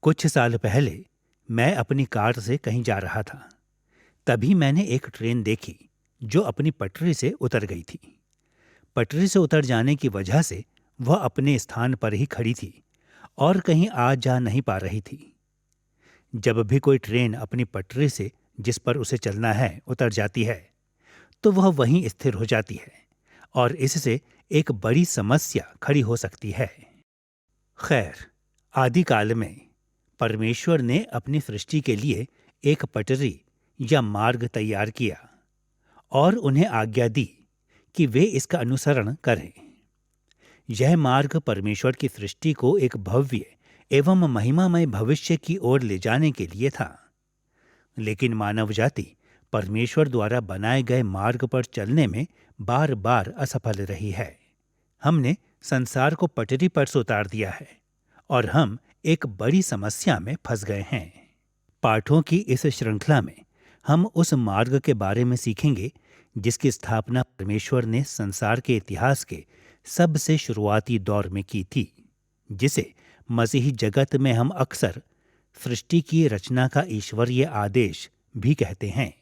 कुछ साल पहले मैं अपनी कार से कहीं जा रहा था। तभी मैंने एक ट्रेन देखी जो अपनी पटरी से उतर गई थी। पटरी से उतर जाने की वजह से वह अपने स्थान पर ही खड़ी थी और कहीं आ जा नहीं पा रही थी। जब भी कोई ट्रेन अपनी पटरी से जिस पर उसे चलना है उतर जाती है तो वह वहीं स्थिर हो जाती है और इससे एक बड़ी समस्या खड़ी हो सकती है। खैर, आदिकाल में परमेश्वर ने अपनी सृष्टि के लिए एक पटरी या मार्ग तैयार किया और उन्हें आज्ञा दी कि वे इसका अनुसरण करें। यह मार्ग परमेश्वर की सृष्टि को एक भव्य एवं महिमामय भविष्य की ओर ले जाने के लिए था। लेकिन मानव जाति परमेश्वर द्वारा बनाए गए मार्ग पर चलने में बार बार असफल रही है। हमने संसार को पटरी पर से उतार दिया है और हम एक बड़ी समस्या में फंस गए हैं। पाठों की इस श्रृंखला में हम उस मार्ग के बारे में सीखेंगे जिसकी स्थापना परमेश्वर ने संसार के इतिहास के सबसे शुरुआती दौर में की थी, जिसे मसीही जगत में हम अक्सर सृष्टि की रचना का ईश्वरीय आदेश भी कहते हैं।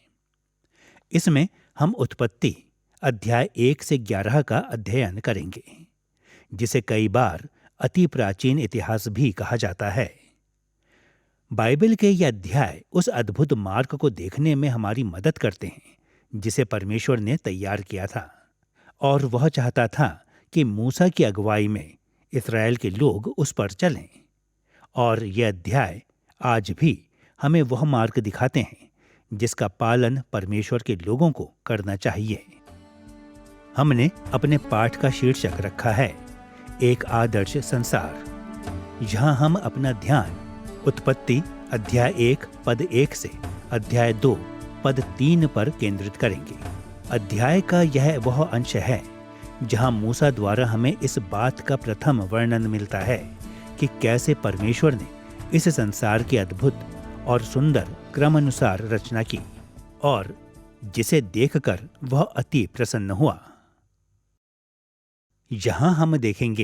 इसमें हम उत्पत्ति अध्याय 1 से 11 का अध्ययन करेंगे, जिसे कई बार अति प्राचीन इतिहास भी कहा जाता है। बाइबल के ये अध्याय उस अद्भुत मार्ग को देखने में हमारी मदद करते हैं जिसे परमेश्वर ने तैयार किया था, और वह चाहता था कि मूसा की अगुवाई में इस्राएल के लोग उस पर चलें। और यह अध्याय आज भी हमें वह मार्ग दिखाते हैं जिसका पालन परमेश्वर के लोगों को करना चाहिए। हमने अपने पाठ का शीर्षक रखा है एक आदर्श संसार। यहाँ हम अपना ध्यान उत्पत्ति अध्याय 1 पद 1 से अध्याय 2 पद 3 पर केंद्रित करेंगे। अध्याय का यह वह अंश है जहाँ मूसा द्वारा हमें इस बात का प्रथम वर्णन मिलता है कि कैसे परमेश्वर ने इस संसार की अद्भुत और सुंदर क्रमानुसार रचना की और जिसे देखकर वह अति प्रसन्न हुआ। यहाँ हम देखेंगे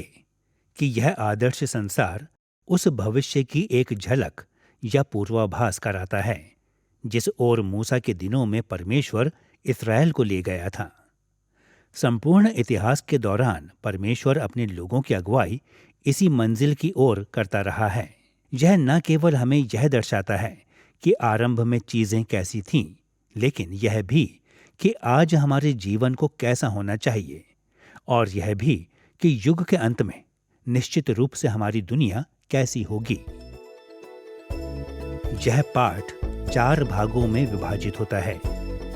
कि यह आदर्श संसार उस भविष्य की एक झलक या पूर्वाभास कराता है जिस ओर मूसा के दिनों में परमेश्वर इस्राएल को ले गया था। संपूर्ण इतिहास के दौरान परमेश्वर अपने लोगों की अगुवाई इसी मंजिल की ओर करता रहा है। यह न केवल हमें यह दर्शाता है कि आरंभ में चीजें कैसी थीं, लेकिन यह भी कि आज हमारे जीवन को कैसा होना चाहिए, और यह भी कि युग के अंत में निश्चित रूप से हमारी दुनिया कैसी होगी। यह पाठ 4 भागों में विभाजित होता है।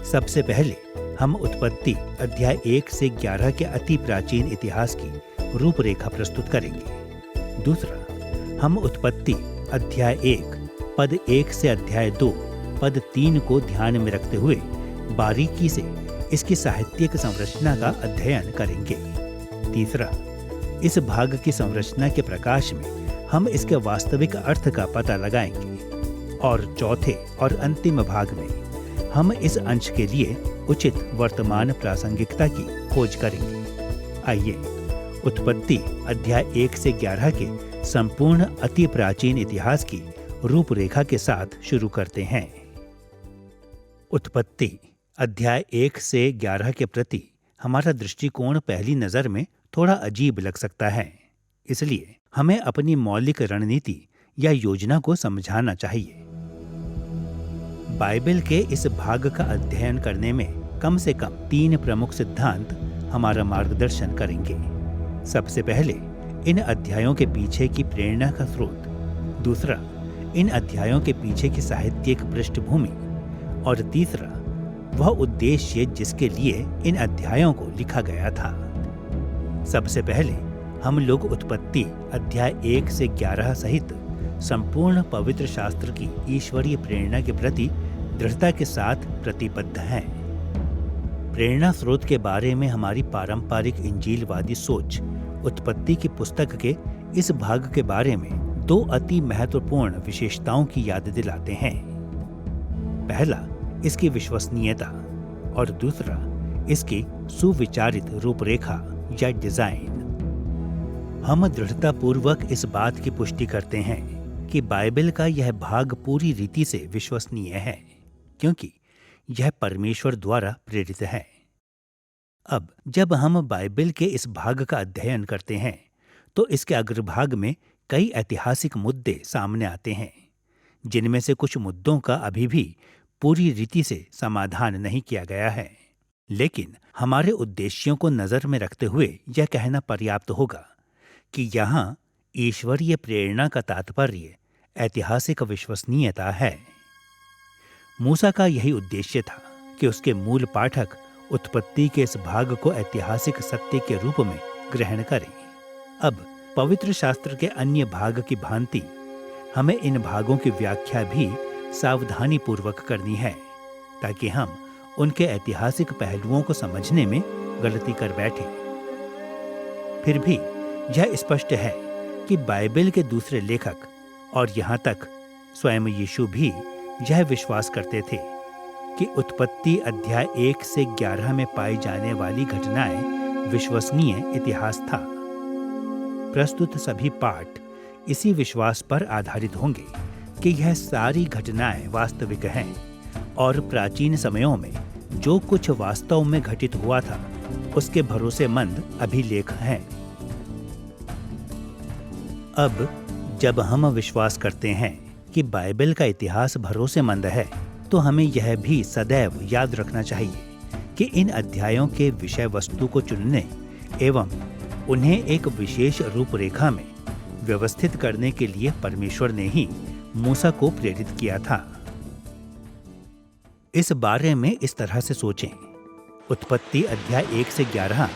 सबसे पहले हम उत्पत्ति अध्याय 1 से 11 के अति प्राचीन इतिहास की रूपरेखा प्रस्तुत करेंगे। दूसरा, हम उत्पत्ति अध्याय 1 पद 1 से अध्याय 2 पद 3 को ध्यान में रखते हुए बारीकी से इसकी साहित्यिक संरचना का अध्ययन करेंगे। तीसरा, इस भाग की संरचना के प्रकाश में हम इसके वास्तविक अर्थ का पता लगाएंगे। और चौथे और अंतिम भाग में हम इस अंश के लिए उचित वर्तमान प्रासंगिकता की खोज करेंगे। आइए उत्पत्ति अध्याय 1 से 11 के संपूर्ण अति प्राचीन इतिहास की रूपरेखा के साथ शुरू करते हैं। उत्पत्ति अध्याय 1 से 11 के प्रति हमारा दृष्टिकोण पहली नजर में थोड़ा अजीब लग सकता है, इसलिए हमें अपनी मौलिक रणनीति या योजना को समझाना चाहिए। बाइबल के इस भाग का अध्ययन करने में कम से कम 3 प्रमुख सिद्धांत हमारा मार्गदर्शन करेंगे। सबसे पहले, इन अध्यायों के पीछे की प्रेरणा का स्रोत। दूसरा, इन अध्यायों के पीछे की साहित्यिक पृष्ठभूमि। और तीसरा, वह उद्देश्य जिसके लिए इन अध्यायों को लिखा गया था। सबसे पहले हम लोग उत्पत्ति अध्याय 1 से 11 सहित संपूर्ण पवित्र शास्त्र की ईश्वरीय प्रेरणा के प्रति दृढ़ता के साथ प्रतिबद्ध हैं। प्रेरणा स्रोत के बारे में हमारी पारंपरिक इंजीलवादी सोच उत्पत्ति की पुस्तक के इस भाग के बारे में 2 अति महत्वपूर्ण विशेषताओं की याद दिलाते हैं। पहला, इसकी विश्वसनीयता, और दूसरा, इसकी सुविचारित रूपरेखा या डिजाइन। हम दृढ़तापूर्वक इस बात की पुष्टि करते हैं कि बाइबल का यह भाग पूरी रीति से विश्वसनीय है, क्योंकि यह परमेश्वर द्वारा प्रेरित है। अब जब हम बाइबल के इस भाग का अध्ययन करते हैं तो इसके अग्रभाग में कई ऐतिहासिक मुद्दे सामने आते हैं, जिनमें से कुछ मुद्दों का अभी भी पूरी रीति से समाधान नहीं किया गया है। लेकिन हमारे उद्देश्यों को नजर में रखते हुए यह कहना पर्याप्त होगा कि यहाँ ईश्वरीय प्रेरणा का तात्पर्य ऐतिहासिक विश्वसनीयता है। मूसा का यही उद्देश्य था कि उसके मूल पाठक उत्पत्ति के इस भाग को ऐतिहासिक सत्य के रूप में ग्रहण करें। अब पवित्र शास्त्र के अन्य भाग की भांति हमें इन भागों की व्याख्या भी सावधानी पूर्वक करनी है, ताकि हम उनके ऐतिहासिक पहलुओं को समझने में गलती कर बैठे। फिर भी यह स्पष्ट है कि बाइबल के दूसरे लेखक और यहाँ तक स्वयं यीशु भी यह विश्वास करते थे कि उत्पत्ति अध्याय 1 से 11 में पाई जाने वाली घटनाएं विश्वसनीय इतिहास था। प्रस्तुत सभी पाठ इसी विश्वास पर आधारित होंगे कि यह सारी घटनाएं वास्तविक हैं और प्राचीन समयों में जो कुछ वास्तव में घटित हुआ था उसके भरोसेमंद अभिलेख हैं। अब जब हम विश्वास करते हैं कि बाइबल का इतिहास भरोसेमंद है, तो हमें यह भी सदैव याद रखना चाहिए कि इन अध्यायों के विषय वस्तु को चुनने एवं उन्हें एक विशेष रूपरेखा में व्यवस्थित करने के लिए परमेश्वर ने ही मूसा को प्रेरित किया था। इस बारे में इस तरह से सोचें। उत्पत्ति अध्याय 1 से 11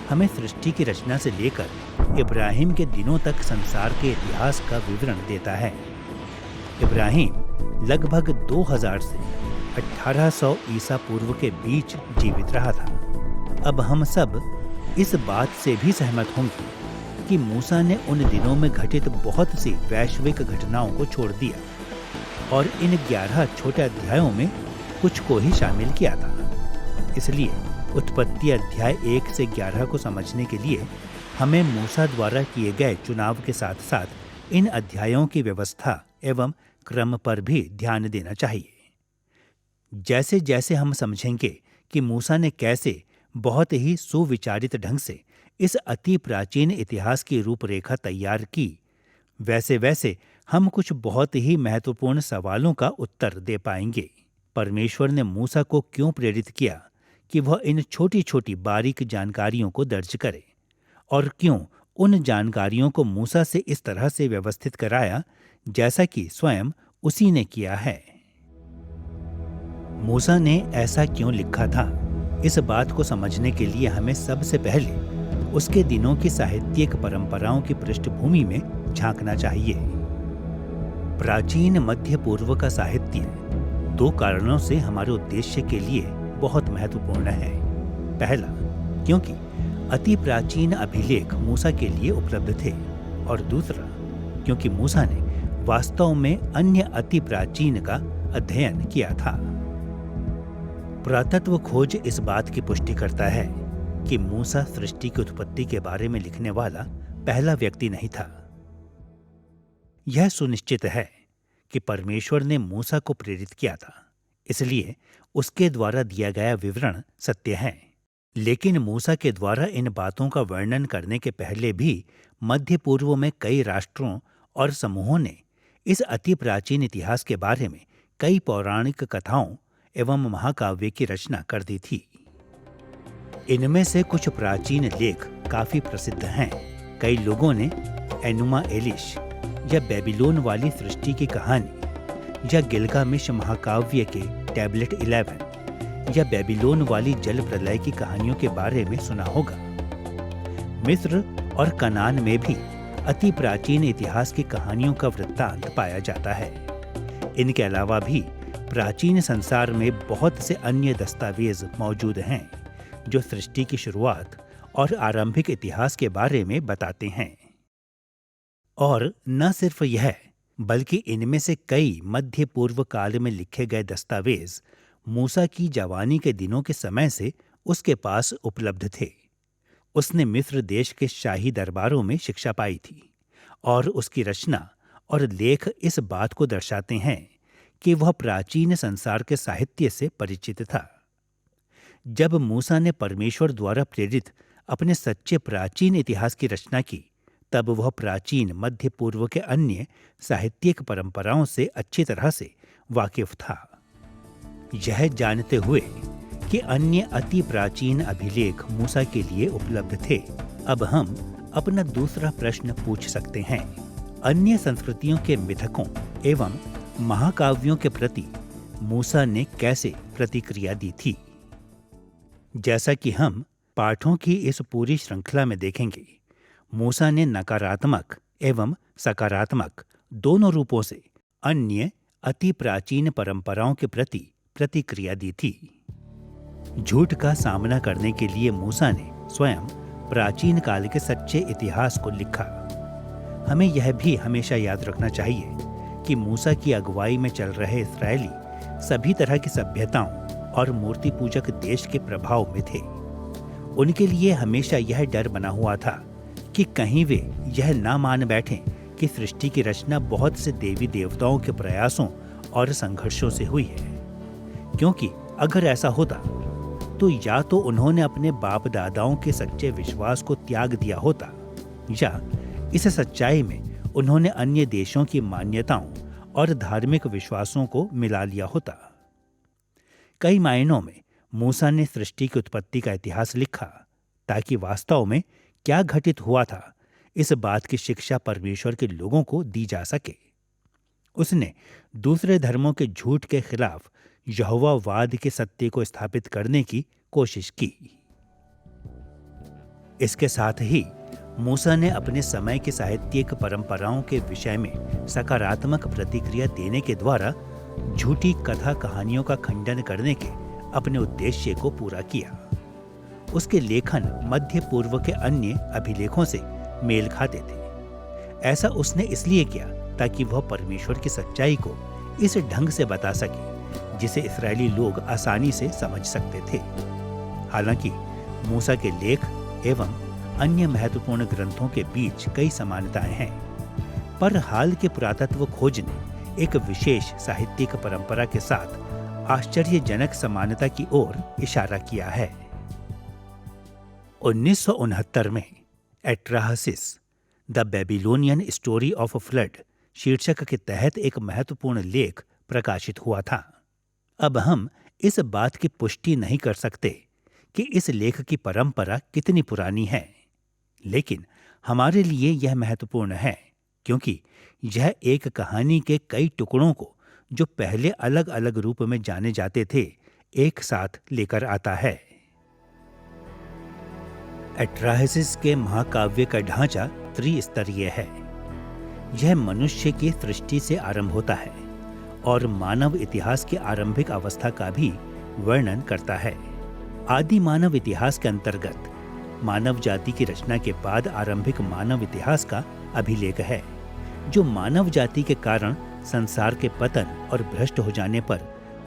हमें सृष्टि की रचना से लेकर इब्राहिम के दिनों तक संसार के इतिहास का विवरण देता है। इब्राहिम लगभग 2000 से 1800 ईसा पूर्व के बीच जीवित रहा था। अब हम सब इस बात से भी सहमत होंगे कि मूसा ने उन दिनों में घटित बहुत सी वैश्विक घटनाओं को छोड़ दिया और इन 11 छोटे अध्यायों में कुछ को ही शामिल किया था। इसलिए उत्पत्ति अध्याय 1 से 11 को समझने के लिए हमें मूसा द्वारा किए गए चुनाव के साथ साथ इन अध्यायों की व्यवस्था एवं क्रम पर भी ध्यान देना चाहिए। जैसे जैसे हम समझेंगे कि मूसा ने कैसे बहुत ही सुविचारित ढंग से इस अति प्राचीन इतिहास की रूपरेखा तैयार की, वैसे वैसे हम कुछ बहुत ही महत्वपूर्ण सवालों का उत्तर दे पाएंगे। परमेश्वर ने मूसा को क्यों प्रेरित किया कि वह इन छोटी छोटी बारीक जानकारियों को दर्ज करे, और क्यों उन जानकारियों को मूसा से इस तरह से व्यवस्थित कराया जैसा कि स्वयं उसी ने किया है। मूसा ने ऐसा क्यों लिखा था, इस बात को समझने के लिए हमें सबसे पहले उसके दिनों की साहित्यिक परंपराओं की पृष्ठभूमि में झांकना चाहिए। प्राचीन मध्य पूर्व का साहित्य 2 कारणों से हमारे उद्देश्य के लिए बहुत महत्वपूर्ण है। पहला, क्योंकि अति प्राचीन अभिलेख मूसा के लिए उपलब्ध थे, और दूसरा, क्योंकि मूसा ने वास्तव में अन्य अति प्राचीन का अध्ययन किया था। पुरातत्व खोज इस बात की पुष्टि करता है कि मूसा सृष्टि की उत्पत्ति के बारे में लिखने वाला पहला व्यक्ति नहीं था। यह सुनिश्चित है कि परमेश्वर ने मूसा को प्रेरित किया था, इसलिए उसके द्वारा दिया गया विवरण सत्य है। लेकिन मूसा के द्वारा इन बातों का वर्णन करने के पहले भी मध्य पूर्व में कई राष्ट्रों और समूहों ने इस अति प्राचीन इतिहास के बारे में कई पौराणिक कथाओं एवं महाकाव्य की रचना कर दी थी। इनमें से कुछ प्राचीन लेख काफी प्रसिद्ध हैं। कई लोगों ने एनुमा एलिश या बेबीलोन वाली सृष्टि की कहानी या गिलगामेश महाकाव्य के टैबलेट 11 या बेबीलोन वाली जल प्रलय की कहानियों के बारे में सुना होगा। मिस्र और कनान में भी अति प्राचीन इतिहास की कहानियों का वृत्तांत पाया जाता है। इनके अलावा भी प्राचीन संसार में बहुत से अन्य दस्तावेज मौजूद हैं जो सृष्टि की शुरुआत और आरंभिक इतिहास के बारे में बताते हैं। और न सिर्फ यह, बल्कि इनमें से कई मध्य पूर्व काल में लिखे गए दस्तावेज मूसा की जवानी के दिनों के समय से उसके पास उपलब्ध थे। उसने मिस्र देश के शाही दरबारों में शिक्षा पाई थी और उसकी रचना और लेख इस बात को दर्शाते हैं कि वह प्राचीन संसार के साहित्य से परिचित था। जब मूसा ने परमेश्वर द्वारा प्रेरित अपने सच्चे प्राचीन इतिहास की रचना की, तब वह प्राचीन मध्य पूर्व के अन्य साहित्यिक परंपराओं से अच्छी तरह से वाकिफ था। यह जानते हुए कि अन्य अति प्राचीन अभिलेख मूसा के लिए उपलब्ध थे, अब हम अपना दूसरा प्रश्न पूछ सकते हैं। अन्य संस्कृतियों के मिथकों एवं महाकाव्यों के प्रति मूसा ने कैसे प्रतिक्रिया दी थी? जैसा कि हम पाठों की इस पूरी श्रृंखला में देखेंगे, मूसा ने नकारात्मक एवं सकारात्मक दोनों रूपों से अन्य अति प्राचीन परंपराओं के प्रति प्रतिक्रिया दी थी। झूठ का सामना करने के लिए मूसा ने स्वयं प्राचीन काल के सच्चे इतिहास को लिखा। हमें यह भी हमेशा याद रखना चाहिए कि मूसा की अगुवाई में चल रहे इस्राएली सभी तरह की सभ्यताओं और मूर्ति पूजक देश के प्रभाव में थे। उनके लिए हमेशा यह डर बना हुआ था कि कहीं वे यह ना मान बैठें कि सृष्टि की रचना बहुत से देवी देवताओं के प्रयासों और संघर्षों से हुई है, क्योंकि अगर ऐसा होता तो या तो उन्होंने अपने बाप दादाओं के सच्चे विश्वास को त्याग दिया होता, या इस सच्चाई में उन्होंने अन्य देशों की मान्यताओं और धार्मिक विश्वासों को मिला लिया होता। कई मायनों में मूसा ने सृष्टि की उत्पत्ति का इतिहास लिखा ताकि वास्तव में क्या घटित हुआ था इस बात की शिक्षा परमेश्वर के लोगों को दी जा सके। उसने दूसरे धर्मों के झूठ के खिलाफ यहोवावाद के सत्य को स्थापित करने की कोशिश की। इसके साथ ही मूसा ने अपने समय की साहित्यिक परंपराओं के विषय में सकारात्मक प्रतिक्रिया देने के द्वारा झूठी कथा कहानियों का खंडन करने के अपने उद्देश्य को पूरा किया। उसके लेखन मध्य पूर्व के अन्य अभिलेखों से मेल खाते थे। ऐसा उसने इसलिए किया ताकि वह परमेश्वर की सच्चाई को इस ढंग से बता सके जिसे इस्राएली लोग आसानी से समझ सकते थे। हालांकि मूसा के लेख एवं अन्य महत्वपूर्ण ग्रंथों के बीच कई समानताएं हैं, पर हाल के पुरातत्व खोज ने एक विशेष साहित्यिक परंपरा के साथ आश्चर्यजनक समानता की ओर इशारा किया है। 1969 में Atrahasis the Babylonian story of flood शीर्षक के तहत एक महत्वपूर्ण लेख प्रकाशित हुआ था। अब हम इस बात की पुष्टि नहीं कर सकते कि इस लेख की परंपरा कितनी पुरानी है, लेकिन हमारे लिए यह महत्वपूर्ण है क्योंकि यह एक कहानी के कई टुकड़ों को, जो पहले अलग अलग रूप में जाने जाते थे, एक साथ लेकर आता है। एट्राहसिस के महाकाव्य का ढांचा त्रिस्तरीय है। यह मनुष्य की सृष्टि से आरंभ होता है और मानव इतिहास की आरंभिक अवस्था का भी वर्णन करता है। आदि मानव इतिहास के अंतर्गत मानव जाति की रचना के बाद आरंभिक मानव इतिहास का अभिलेख है, जो मानव जाति के कारण संसार के पतन और भ्रष्ट हो जाने पर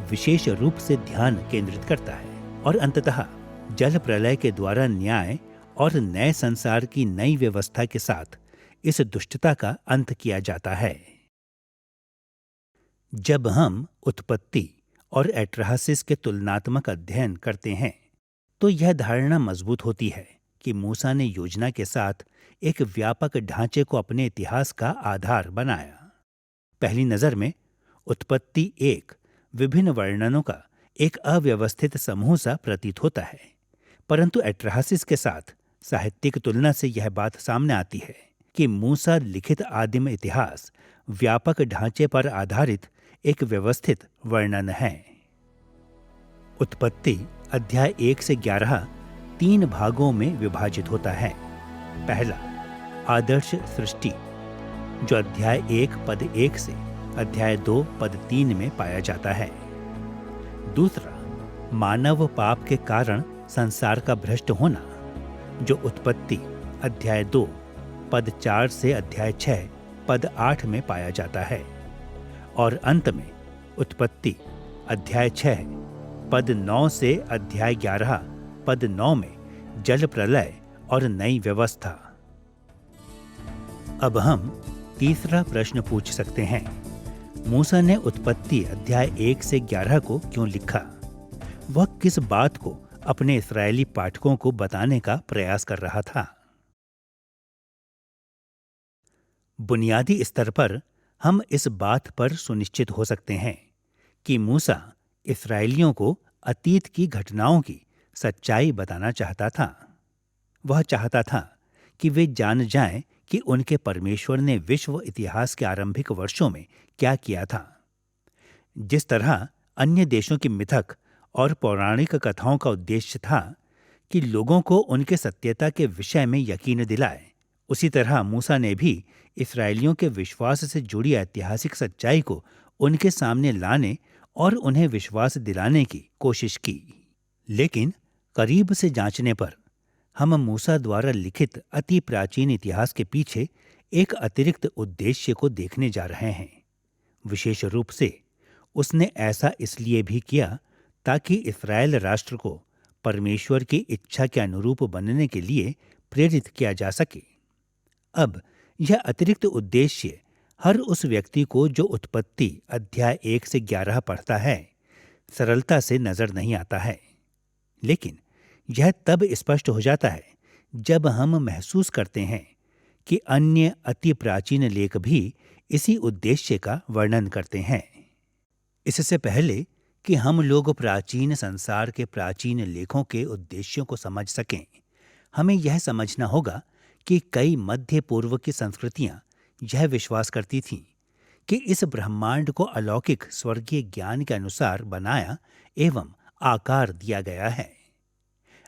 विशेष रूप से ध्यान केंद्रित करता है, और अंततः जल प्रलय के द्वारा न्याय और नए संसार की नई व्यवस्था के साथ इस दुष्टता का अंत किया जाता है। जब हम उत्पत्ति और एट्राहसिस के तुलनात्मक अध्ययन करते हैं, तो यह धारणा मजबूत होती है कि मूसा ने योजना के साथ एक व्यापक ढांचे को अपने इतिहास का आधार बनाया। पहली नजर में उत्पत्ति एक विभिन्न वर्णनों का एक अव्यवस्थित समूह सा प्रतीत होता है, परंतु एट्राहसिस के साथ साहित्यिक तुलना से यह बात सामने आती है कि मूसा लिखित आदिम इतिहास व्यापक ढांचे पर आधारित एक व्यवस्थित वर्णन है। उत्पत्ति अध्याय 1 से 11 3 भागों में विभाजित होता है। पहला, आदर्श सृष्टि, जो अध्याय 1 पद 1 से अध्याय 2 पद 3 में पाया जाता है। दूसरा, मानव पाप के कारण संसार का भ्रष्ट होना, जो उत्पत्ति अध्याय 2 पद 4 से अध्याय 6 पद 8 में पाया जाता है। और अंत में उत्पत्ति अध्याय 6 पद 9 से अध्याय 11 पद 9 में जल प्रलय और नई व्यवस्था। अब हम तीसरा प्रश्न पूछ सकते हैं, मूसा ने उत्पत्ति अध्याय 1 से 11 को क्यों लिखा? वह किस बात को अपने इस्राएली पाठकों को बताने का प्रयास कर रहा था? बुनियादी स्तर पर हम इस बात पर सुनिश्चित हो सकते हैं कि मूसा इस्राएलियों को अतीत की घटनाओं की सच्चाई बताना चाहता था। वह चाहता था कि वे जान जाएं कि उनके परमेश्वर ने विश्व इतिहास के आरंभिक वर्षों में क्या किया था। जिस तरह अन्य देशों की मिथक और पौराणिक कथाओं का उद्देश्य था कि लोगों को उनके सत्यता के विषय में यकीन दिलाए, उसी तरह मूसा ने भी इस्राएलियों के विश्वास से जुड़ी ऐतिहासिक सच्चाई को उनके सामने लाने और उन्हें विश्वास दिलाने की कोशिश की। लेकिन करीब से जांचने पर हम मूसा द्वारा लिखित अति प्राचीन इतिहास के पीछे एक अतिरिक्त उद्देश्य को देखने जा रहे हैं। विशेष रूप से उसने ऐसा इसलिए भी किया ताकि इस्राएल राष्ट्र को परमेश्वर की इच्छा के अनुरूप बनने के लिए प्रेरित किया जा सके। अब यह अतिरिक्त उद्देश्य हर उस व्यक्ति को जो उत्पत्ति अध्याय 1 से 11 पढ़ता है सरलता से नजर नहीं आता है, लेकिन यह तब स्पष्ट हो जाता है जब हम महसूस करते हैं कि अन्य अति प्राचीन लेख भी इसी उद्देश्य का वर्णन करते हैं। इससे पहले कि हम लोग प्राचीन संसार के प्राचीन लेखों के उद्देश्यों को समझ सकें, हमें यह समझना होगा कि कई मध्य पूर्व की संस्कृतियां यह विश्वास करती थीं कि इस ब्रह्मांड को अलौकिक स्वर्गीय ज्ञान के अनुसार बनाया एवं आकार दिया गया है।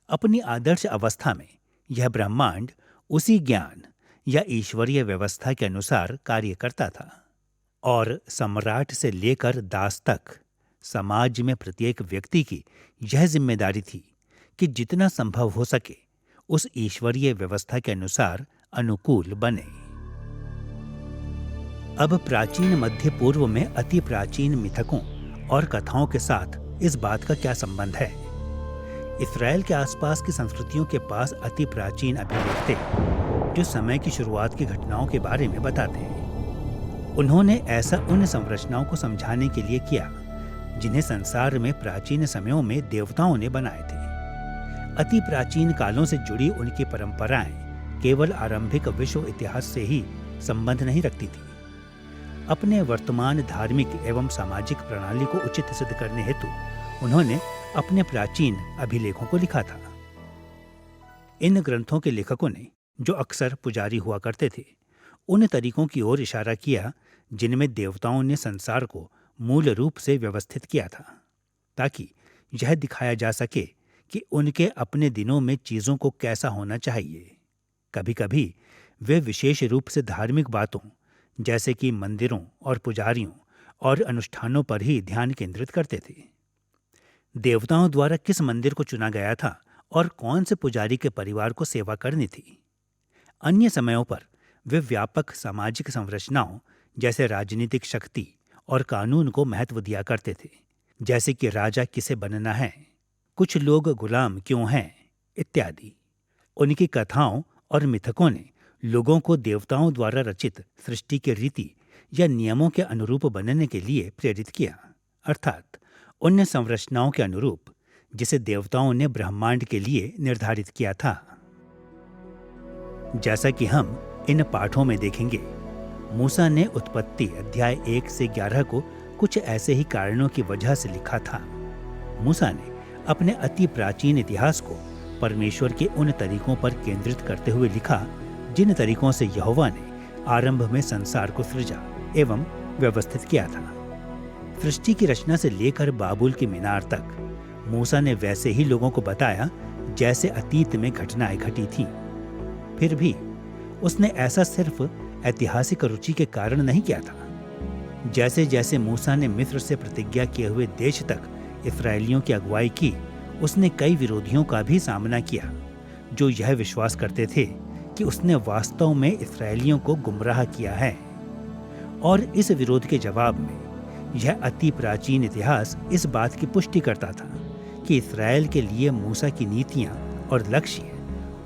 अपनी आदर्श अवस्था में यह ब्रह्मांड उसी ज्ञान या ईश्वरीय व्यवस्था के अनुसार कार्य करता था और सम्राट से लेकर दास तक समाज में प्रत्येक व्यक्ति की यह जिम्मेदारी थी कि जितना संभव हो सके उस ईश्वरीय व्यवस्था के अनुसार अनुकूल बने। अब प्राचीन मध्य पूर्व में अति प्राचीन मिथकों और कथाओं के साथ इस बात का क्या संबंध है? इस्राएल के आसपास की संस्कृतियों के पास अति प्राचीन अभिलेख थे जो समय की शुरुआत की घटनाओं के बारे में बताते हैं। उन्होंने ऐसा उन संरचनाओं को समझाने के लिए किया जिन्हें संसार में प्राचीन समयों में देवताओं ने बनाए थे। अति प्राचीन कालों से जुड़ी उनकी परंपराएं केवल आरंभिक विश्व इतिहास से ही संबंध नहीं रखती थी। अपने वर्तमान धार्मिक एवं सामाजिक प्रणाली को उचित सिद्ध करने हेतु उन्होंने अपने प्राचीन अभिलेखों को लिखा था। इन ग्रंथों के लेखकों ने, जो अक्सर पुजारी हुआ करते थे, उन तरीकों की ओर इशारा किया जिनमें देवताओं ने संसार को मूल रूप से व्यवस्थित किया था, ताकि यह दिखाया जा सके कि उनके अपने दिनों में चीजों को कैसा होना चाहिए। कभी कभी वे विशेष रूप से धार्मिक बातों जैसे कि मंदिरों और पुजारियों और अनुष्ठानों पर ही ध्यान केंद्रित करते थे। देवताओं द्वारा किस मंदिर को चुना गया था और कौन से पुजारी के परिवार को सेवा करनी थी। अन्य समयों पर वे व्यापक सामाजिक संरचनाओं जैसे राजनीतिक शक्ति और कानून को महत्व दिया करते थे, जैसे कि राजा किसे बनना है, कुछ लोग गुलाम क्यों हैं इत्यादि। उनकी कथाओं और मिथकों ने लोगों को देवताओं द्वारा रचित सृष्टि के रीति या नियमों के अनुरूप बनने के लिए प्रेरित किया, अर्थात उन संरचनाओं के अनुरूप जिसे देवताओं ने ब्रह्मांड के लिए निर्धारित किया था। जैसा कि हम इन पाठों में देखेंगे, मूसा ने उत्पत्ति अध्याय 1 से 11 को कुछ ऐसे ही कारणों की वजह से लिखा था। मूसा ने अपने अति प्राचीन इतिहास को परमेश्वर के उन तरीकों पर केंद्रित करते हुए लिखा जिन तरीकों से यहोवा ने आरंभ में संसार को सृजा एवं व्यवस्थित किया था। सृष्टि की रचना से लेकर बाबुल की मीनार तक मूसा ने वैसे ही लोगों को बताया जैसे अतीत में घटनाएं घटी थीं। फिर भी उसने ऐसा सिर्फ ऐतिहासिक रुचि के कारण नहीं किया था। जैसे जैसे मूसा ने मिस्र से प्रतिज्ञा किए हुए देश तक इस्राएलियों की अगुवाई की, उसने कई विरोधियों का भी सामना किया जो यह विश्वास करते थे कि उसने वास्तव में इस्राएलियों को गुमराह किया है। और इस विरोध के जवाब में यह अति प्राचीन इतिहास इस बात की पुष्टि करता था कि इस्राएल के लिए मूसा की नीतियां और लक्ष्य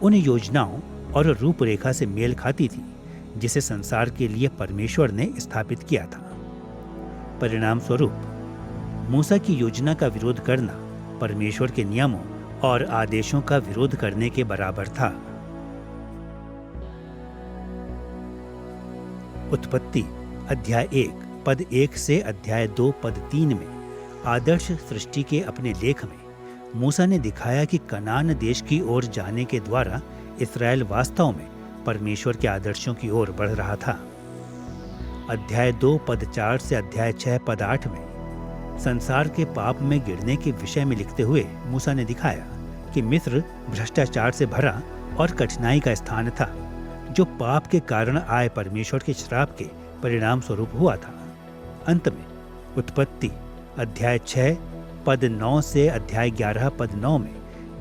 उन योजनाओं और रूपरेखा से मेल खाती थी जिसे संसार के लिए परमेश्वर ने स्थापित किया था। परिणाम स्वरूप मूसा की योजना का विरोध करना परमेश्वर के नियमों और आदेशों का विरोध करने के बराबर था। उत्पत्ति अध्याय 1 पद 1 से अध्याय 2 पद 3 में आदर्श सृष्टि के अपने लेख में मूसा ने दिखाया कि कनान देश की ओर जाने के द्वारा इस्राएल वास्तव में परमेश्वर के आदर्शों की ओर बढ़ रहा था। अध्याय 2 पद 4 से अध्याय 6 पद 8 में संसार के पाप में गिरने के विषय में लिखते हुए मूसा ने दिखाया कि मिस्र भ्रष्टाचार से भरा और कठिनाई का स्थान था, जो पाप के कारण आए परमेश्वर के श्राप के परिणाम स्वरूप हुआ था। अंत में उत्पत्ति अध्याय 6 पद 9 से अध्याय 11 पद 9 में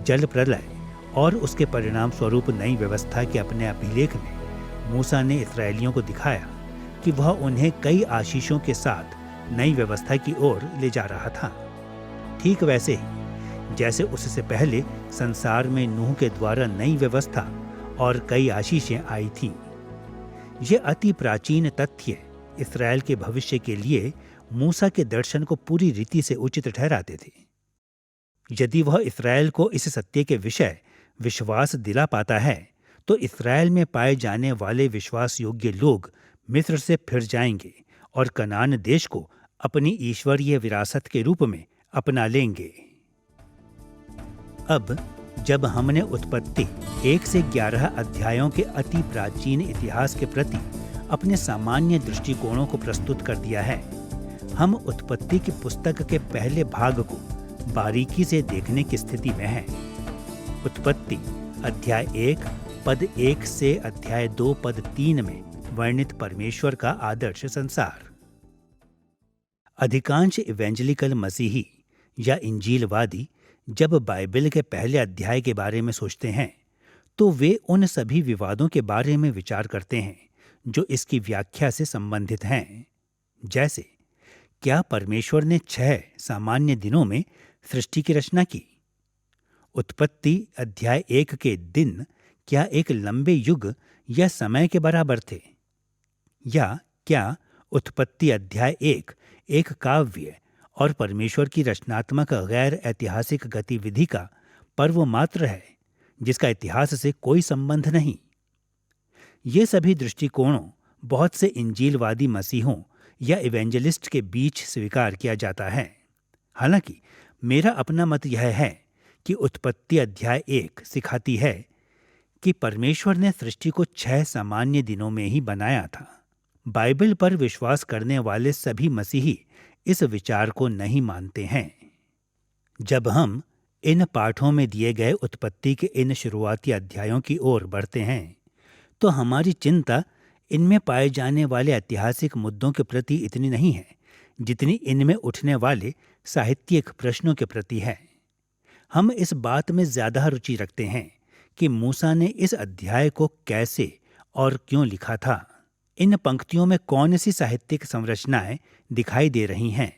जल प्रलय और उसके परिणाम स्वरूप नई व्यवस्था के अपने अभिलेख में मूसा ने इस्राएलियों को दिखाया कि वह उन्हें कई आशीषों के साथ नई व्यवस्था की ओर ले जा रहा था। ठीक वैसे ही जैसे उससे पहले संसार में नूह के द्वारा नई व्यवस्था और कई आशीषें आई थीं। ये अति प्राचीन तथ्य इस्राएल के भविष्य के लिए मूसा के दर्शन को पूरी रीति से उचित ठहराते थे। यदि वह इस्राएल को इस सत्य के विषय विश्वास दिला पाता है तो इस्राएल में पाए जाने वाले विश्वास योग्य लोग मिस्र से फिर जाएंगे और कनान देश को अपनी ईश्वरीय विरासत के रूप में अपना लेंगे। अब जब हमने उत्पत्ति 1 से 11 अध्यायों के अति प्राचीन इतिहास के प्रति अपने सामान्य दृष्टिकोणों को प्रस्तुत कर दिया है, हम उत्पत्ति की पुस्तक के पहले भाग को बारीकी से देखने की स्थिति में हैं। उत्पत्ति अध्याय 1 पद 1 से अध्याय 2 पद 3 में वर्णित परमेश्वर का आदर्श संसार। अधिकांश इवेंजलिकल मसीही या इंजीलवादी जब बाइबल के पहले अध्याय के बारे में सोचते हैं तो वे उन सभी विवादों के बारे में विचार करते हैं जो इसकी व्याख्या से संबंधित हैं। जैसे, क्या परमेश्वर ने 6 सामान्य दिनों में सृष्टि की रचना की? उत्पत्ति अध्याय 1 के दिन क्या एक लंबे युग या समय के बराबर थे? या क्या उत्पत्ति अध्याय 1 एक काव्य और परमेश्वर की रचनात्मक गैर ऐतिहासिक गतिविधि का पर्व मात्र है जिसका इतिहास से कोई संबंध नहीं? ये सभी दृष्टिकोणों बहुत से इंजीलवादी मसीहों या इवेंजलिस्ट के बीच स्वीकार किया जाता है। हालांकि मेरा अपना मत यह है कि उत्पत्ति अध्याय 1 सिखाती है कि परमेश्वर ने सृष्टि को 6 सामान्य दिनों में ही बनाया था। बाइबल पर विश्वास करने वाले सभी मसीही इस विचार को नहीं मानते हैं। जब हम इन पाठों में दिए गए उत्पत्ति के इन शुरुआती अध्यायों की ओर बढ़ते हैं तो हमारी चिंता इनमें पाए जाने वाले ऐतिहासिक मुद्दों के प्रति इतनी नहीं है जितनी इनमें उठने वाले साहित्यिक प्रश्नों के प्रति है। हम इस बात में ज्यादा रुचि रखते हैं कि मूसा ने इस अध्याय को कैसे और क्यों लिखा था। इन पंक्तियों में कौन सी साहित्यिक संरचनाएं दिखाई दे रही हैं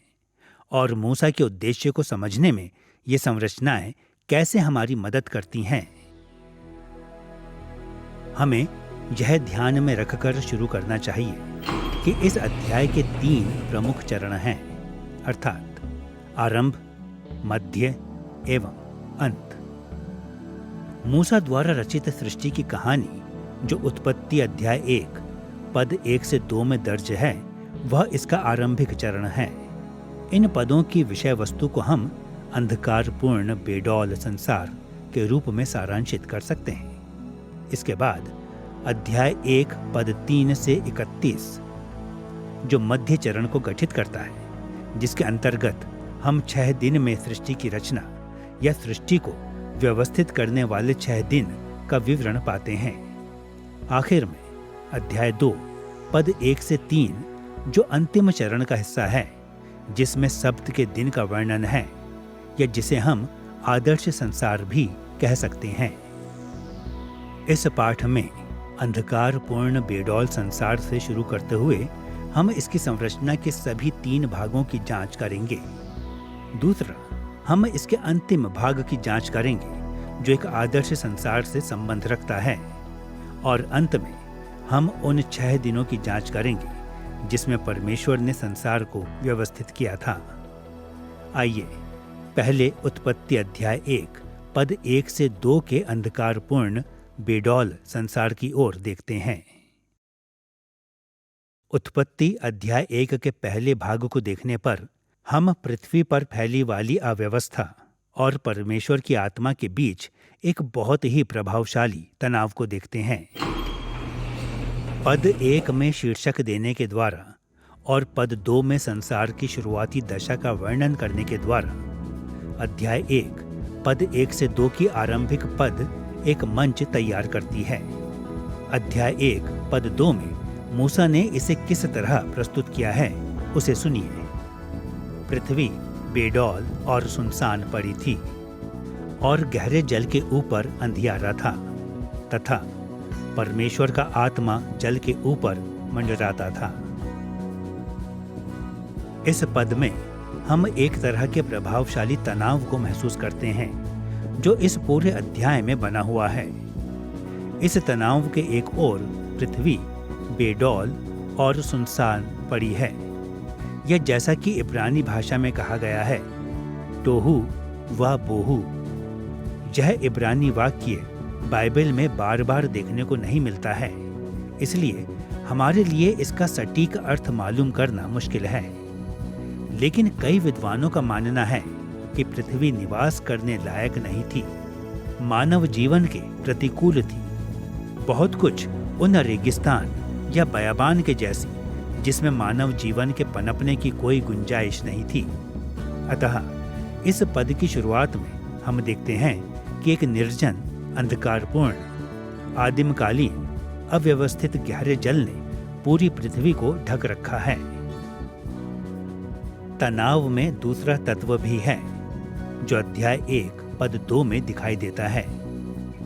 और मूसा के उद्देश्य को समझने में ये संरचनाएं कैसे हमारी मदद करती हैं। हमें यह ध्यान में रखकर शुरू करना चाहिए कि इस अध्याय के 3 प्रमुख चरण हैं, अर्थात आरंभ, मध्य एवं अंत। मूसा द्वारा रचित सृष्टि की कहानी जो उत्पत्ति अध्याय 1 पद 1 से 2 में दर्ज है वह इसका आरंभिक चरण है। इन पदों की विषय वस्तु को हम अंधकारपूर्ण बेडौल संसार के रूप में सारांशित कर सकते हैं। इसके बाद अध्याय 1 पद 3 से 31 जो मध्य चरण को गठित करता है, जिसके अंतर्गत हम 6 दिन में सृष्टि की रचना या सृष्टि को व्यवस्थित करने वाले 6 दिन का विवरण पाते हैं। आखिर में अध्याय 2 पद 1 से 3 जो अंतिम चरण का हिस्सा है, जिसमें सप्त के दिन का वर्णन है या जिसे हम आदर्श संसार भी कह सकते हैं। इस पाठ में अंधकारपूर्ण बेडौल संसार से शुरू करते हुए हम इसकी संरचना के सभी 3 भागों की जांच करेंगे। दूसरा, हम इसके अंतिम भाग की जांच करेंगे जो एक आदर्श संसार से संबंध रखता है। और अंत में हम उन 6 दिनों की जांच करेंगे जिसमें परमेश्वर ने संसार को व्यवस्थित किया था। आइए पहले उत्पत्ति अध्याय 1 पद 1 से 2 के अंधकारपूर्ण बेडौल संसार की ओर देखते हैं। उत्पत्ति अध्याय 1 के पहले भाग को देखने पर हम पृथ्वी पर फैली वाली अव्यवस्था और परमेश्वर की आत्मा के बीच एक बहुत ही प्रभावशाली तनाव को देखते हैं। पद 1 में शीर्षक देने के द्वारा और पद 2 में संसार की शुरुआती दशा का वर्णन करने के द्वारा अध्याय 1 पद 1 से 2 की आरंभिक पद एक मंच तैयार करती है। अध्याय 1 पद 2 में मूसा ने इसे किस तरह प्रस्तुत किया है उसे सुनिए। पृथ्वी बेडौल और सुनसान पड़ी थी और गहरे जल के ऊपर अंधियारा था तथा परमेश्वर का आत्मा जल के ऊपर मंडराता था। इस पद में हम एक तरह के प्रभावशाली तनाव को महसूस करते हैं जो इस पूरे अध्याय में बना हुआ है। इस तनाव के एक ओर पृथ्वी बेडौल और सुनसान पड़ी है। यह जैसा कि इब्रानी भाषा में कहा गया है टोहू व बोहू। यह इब्रानी वाक्य बाइबल में बार बार देखने को नहीं मिलता है, इसलिए हमारे लिए इसका सटीक अर्थ मालूम करना मुश्किल है। लेकिन कई विद्वानों का मानना है कि पृथ्वी निवास करने लायक नहीं थी, मानव जीवन के प्रतिकूल थी। बहुत कुछ उन रेगिस्तान या बयाबान के जैसी जिसमें मानव जीवन के पनपने की कोई गुंजाइश नहीं थी। अतः इस पद की शुरुआत में हम देखते हैं कि एक निर्जन अंधकारपूर्ण आदिमकालीन अव्यवस्थित गहरे जल ने पूरी पृथ्वी को ढक रखा है। तनाव में दूसरा तत्व भी है जो अध्याय 1 पद 2 में दिखाई देता है।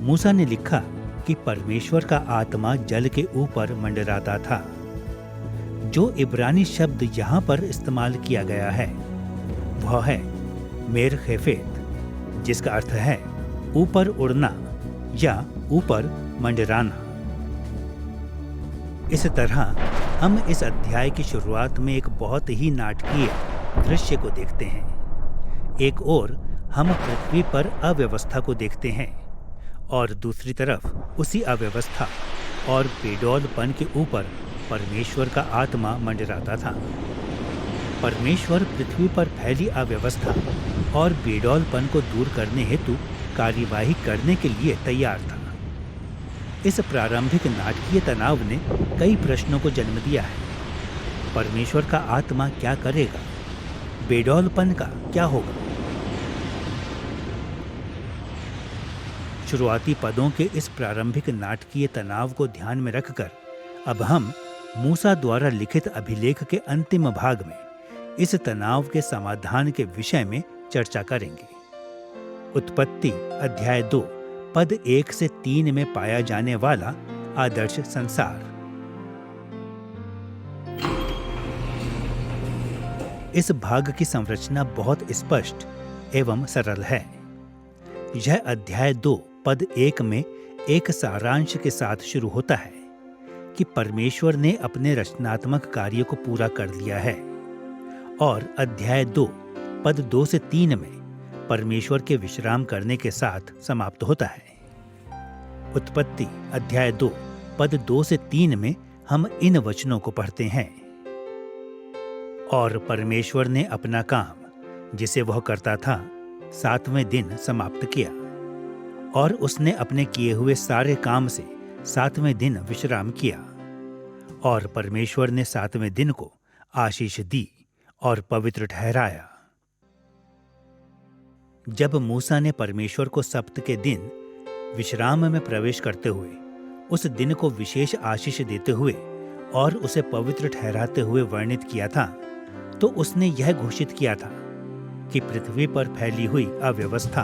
मूसा ने लिखा कि परमेश्वर का आत्मा जल के ऊपर मंडराता था। जो इब्रानी शब्द यहाँ पर इस्तेमाल किया गया है वह है मेर खेफेत, जिसका अर्थ है ऊपर उड़ना या ऊपर मंडराना। इस तरह हम इस अध्याय की शुरुआत में एक बहुत ही नाटकीय दृश्य को देखते हैं। एक ओर हम पृथ्वी पर अव्यवस्था को देखते हैं और दूसरी तरफ उसी अव्यवस्था और बेडौलपन के ऊपर परमेश्वर का आत्मा मंडराता था। परमेश्वर पृथ्वी पर फैली अव्यवस्था और बेडौलपन को दूर करने हेतु कार्यवाही करने के लिए तैयार था। इस प्रारंभिक नाटकीय तनाव ने कई प्रश्नों को जन्म दिया है। परमेश्वर का आत्मा क्या करेगा? बेडौलपन का क्या होगा? शुरुआती पदों के इस प्रारंभिक नाटकीय तनाव को ध्यान में रखकर अब हम मूसा द्वारा लिखित अभिलेख के अंतिम भाग में इस तनाव के समाधान के विषय में चर्चा करेंगे। उत्पत्ति अध्याय 2 पद 1 से 3 में पाया जाने वाला आदर्श संसार। इस भाग की संरचना बहुत स्पष्ट एवं सरल है। यह अध्याय 2 पद 1 में एक सारांश के साथ शुरू होता है कि परमेश्वर ने अपने रचनात्मक कार्य को पूरा कर लिया है और अध्याय 2 पद 2 से 3 में परमेश्वर के विश्राम करने के साथ समाप्त होता है। उत्पत्ति अध्याय 2 पद 2 से 3 में हम इन वचनों को पढ़ते हैं। और परमेश्वर ने अपना काम जिसे वह करता था 7वें दिन समाप्त किया और उसने अपने किए हुए सारे काम से 7वें दिन विश्राम किया। और परमेश्वर ने 7वें दिन को आशीष दी और पवित्र ठहराया। जब मूसा ने परमेश्वर को सब्त के दिन विश्राम में प्रवेश करते हुए उस दिन को विशेष आशीष देते हुए और उसे पवित्र ठहराते हुए वर्णित किया था, तो उसने यह घोषित किया था कि पृथ्वी पर फैली हुई अव्यवस्था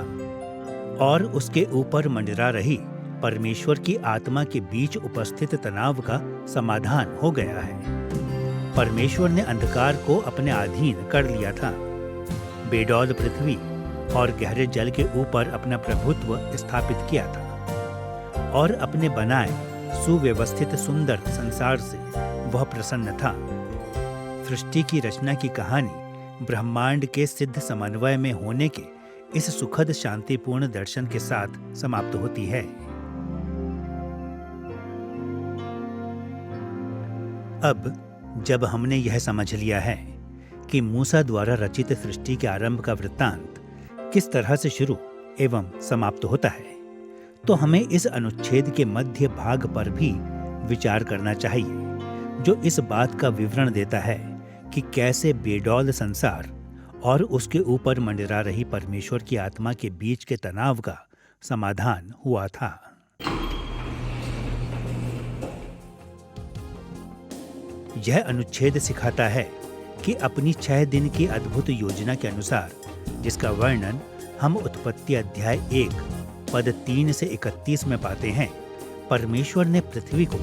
और उसके ऊपर मंडरा रही परमेश्वर की आत्मा के बीच उपस्थित तनाव का समाधान हो गया है। परमेश्वर ने अंधकार को अपने अधीन कर लिया था, बेडौल पृथ्वी और गहरे जल के ऊपर अपना प्रभुत्व स्थापित किया था और अपने बनाए सुव्यवस्थित सुंदर संसार से वह प्रसन्न था। सृष्टि की रचना की कहानी ब्रह्मांड के सिद्ध समन्वय में होने के इस सुखद शांतिपूर्ण दर्शन के साथ समाप्त होती है। अब जब हमने यह समझ लिया है कि मूसा द्वारा रचित सृष्टि के आरंभ का वृत्तांत किस तरह से शुरू एवं समाप्त होता है, तो हमें इस अनुच्छेद के मध्य भाग पर भी विचार करना चाहिए, जो इस बात का विवरण देता है कि कैसे बेडौल संसार और उसके ऊपर मंडरा रही परमेश्वर की आत्मा के बीच के तनाव का समाधान हुआ था। यह अनुच्छेद सिखाता है कि अपनी 6 दिन की अद्भुत योजना के अनुसार, जिसका वर्णन हम उत्पत्ति अध्याय 1 पद 3 से 31 में पाते हैं, परमेश्वर ने पृथ्वी को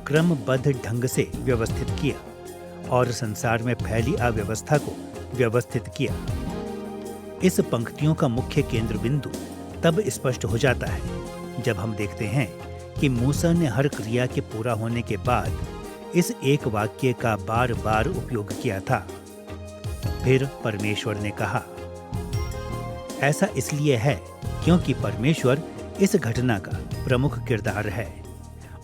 क्रमबद्ध ढंग से व्यवस्थित किया और संसार में फैली अव्यवस्था को व्यवस्थित किया। इस पंक्तियों का मुख्य केंद्र बिंदु तब स्पष्ट हो जाता है जब हम देखते हैं कि मूसा ने हर क्रिया के पूरा होने के बाद इस एक वाक्य का बार बार उपयोग किया था। फिर परमेश्वर ने कहा। ऐसा इसलिए है क्योंकि परमेश्वर इस घटना का प्रमुख किरदार है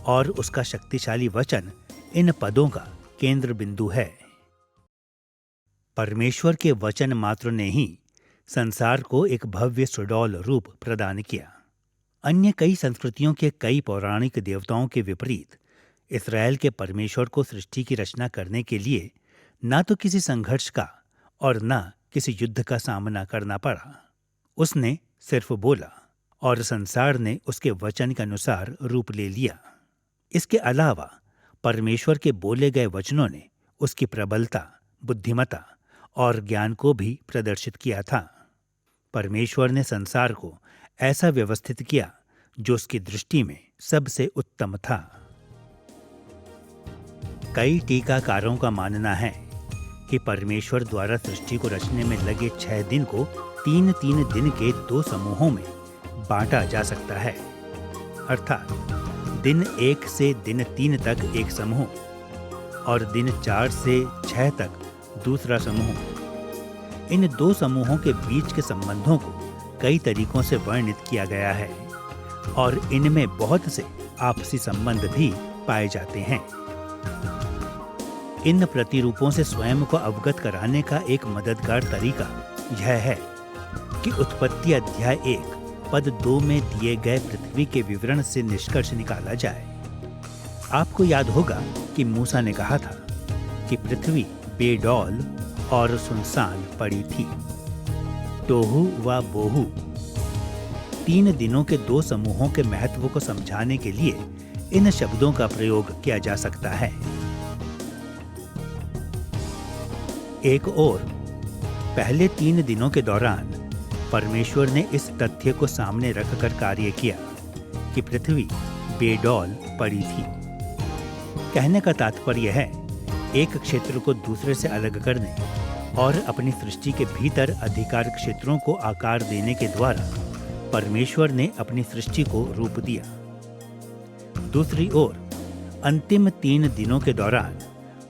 और उसका शक्तिशाली वचन इन पदों का केंद्र बिंदु है। परमेश्वर के वचन मात्र ने ही संसार को एक भव्य सुडौल रूप प्रदान किया। अन्य कई संस्कृतियों के कई पौराणिक देवताओं के विपरीत इस्राएल के परमेश्वर को सृष्टि की रचना करने के लिए ना तो किसी संघर्ष का और ना किसी युद्ध का सामना करना पड़ा। उसने सिर्फ बोला और संसार ने उसके वचन के अनुसार रूप ले लिया। इसके अलावा परमेश्वर के बोले गए वचनों ने उसकी प्रबलता, बुद्धिमत्ता और ज्ञान को भी प्रदर्शित किया था। परमेश्वर ने संसार को ऐसा व्यवस्थित किया जो उसकी दृष्टि में सबसे उत्तम था। कई टीकाकारों का मानना है कि परमेश्वर द्वारा सृष्टि को रचने में लगे 6 दिन को 3-3 दिन के 2 समूहों में बांटा जा सकता है, अर्थात दिन 1 से दिन 3 तक एक समूह और दिन 4 से 6 तक दूसरा समूह। इन 2 समूहों के बीच के संबंधों को कई तरीकों से वर्णित किया गया है और इनमें बहुत से आपसी संबंध भी पाए जाते हैं। इन प्रतिरूपों से स्वयं को अवगत कराने का एक मददगार तरीका यह है कि उत्पत्ति अध्याय 1 पद 2 में दिए गए पृथ्वी के विवरण से निष्कर्ष निकाला जाए। आपको याद होगा कि मूसा ने कहा था कि पृथ्वी बेडौल और सुनसान पड़ी थी। टोहू व बोहू 3 दिनों के 2 समूहों के महत्व को समझाने के लिए इन शब्दों का प्रयोग किया जा सकता है। एक और पहले 3 दिनों के दौरान परमेश्वर ने इस तथ्य को सामने रखकर कार्य किया कि पृथ्वी बेडौल पड़ी थी। कहने का तात्पर्य है एक क्षेत्र को दूसरे से अलग करने और अपनी सृष्टि के भीतर अधिकार क्षेत्रों को आकार देने के द्वारा परमेश्वर ने अपनी सृष्टि को रूप दिया। दूसरी ओर अंतिम 3 दिनों के दौरान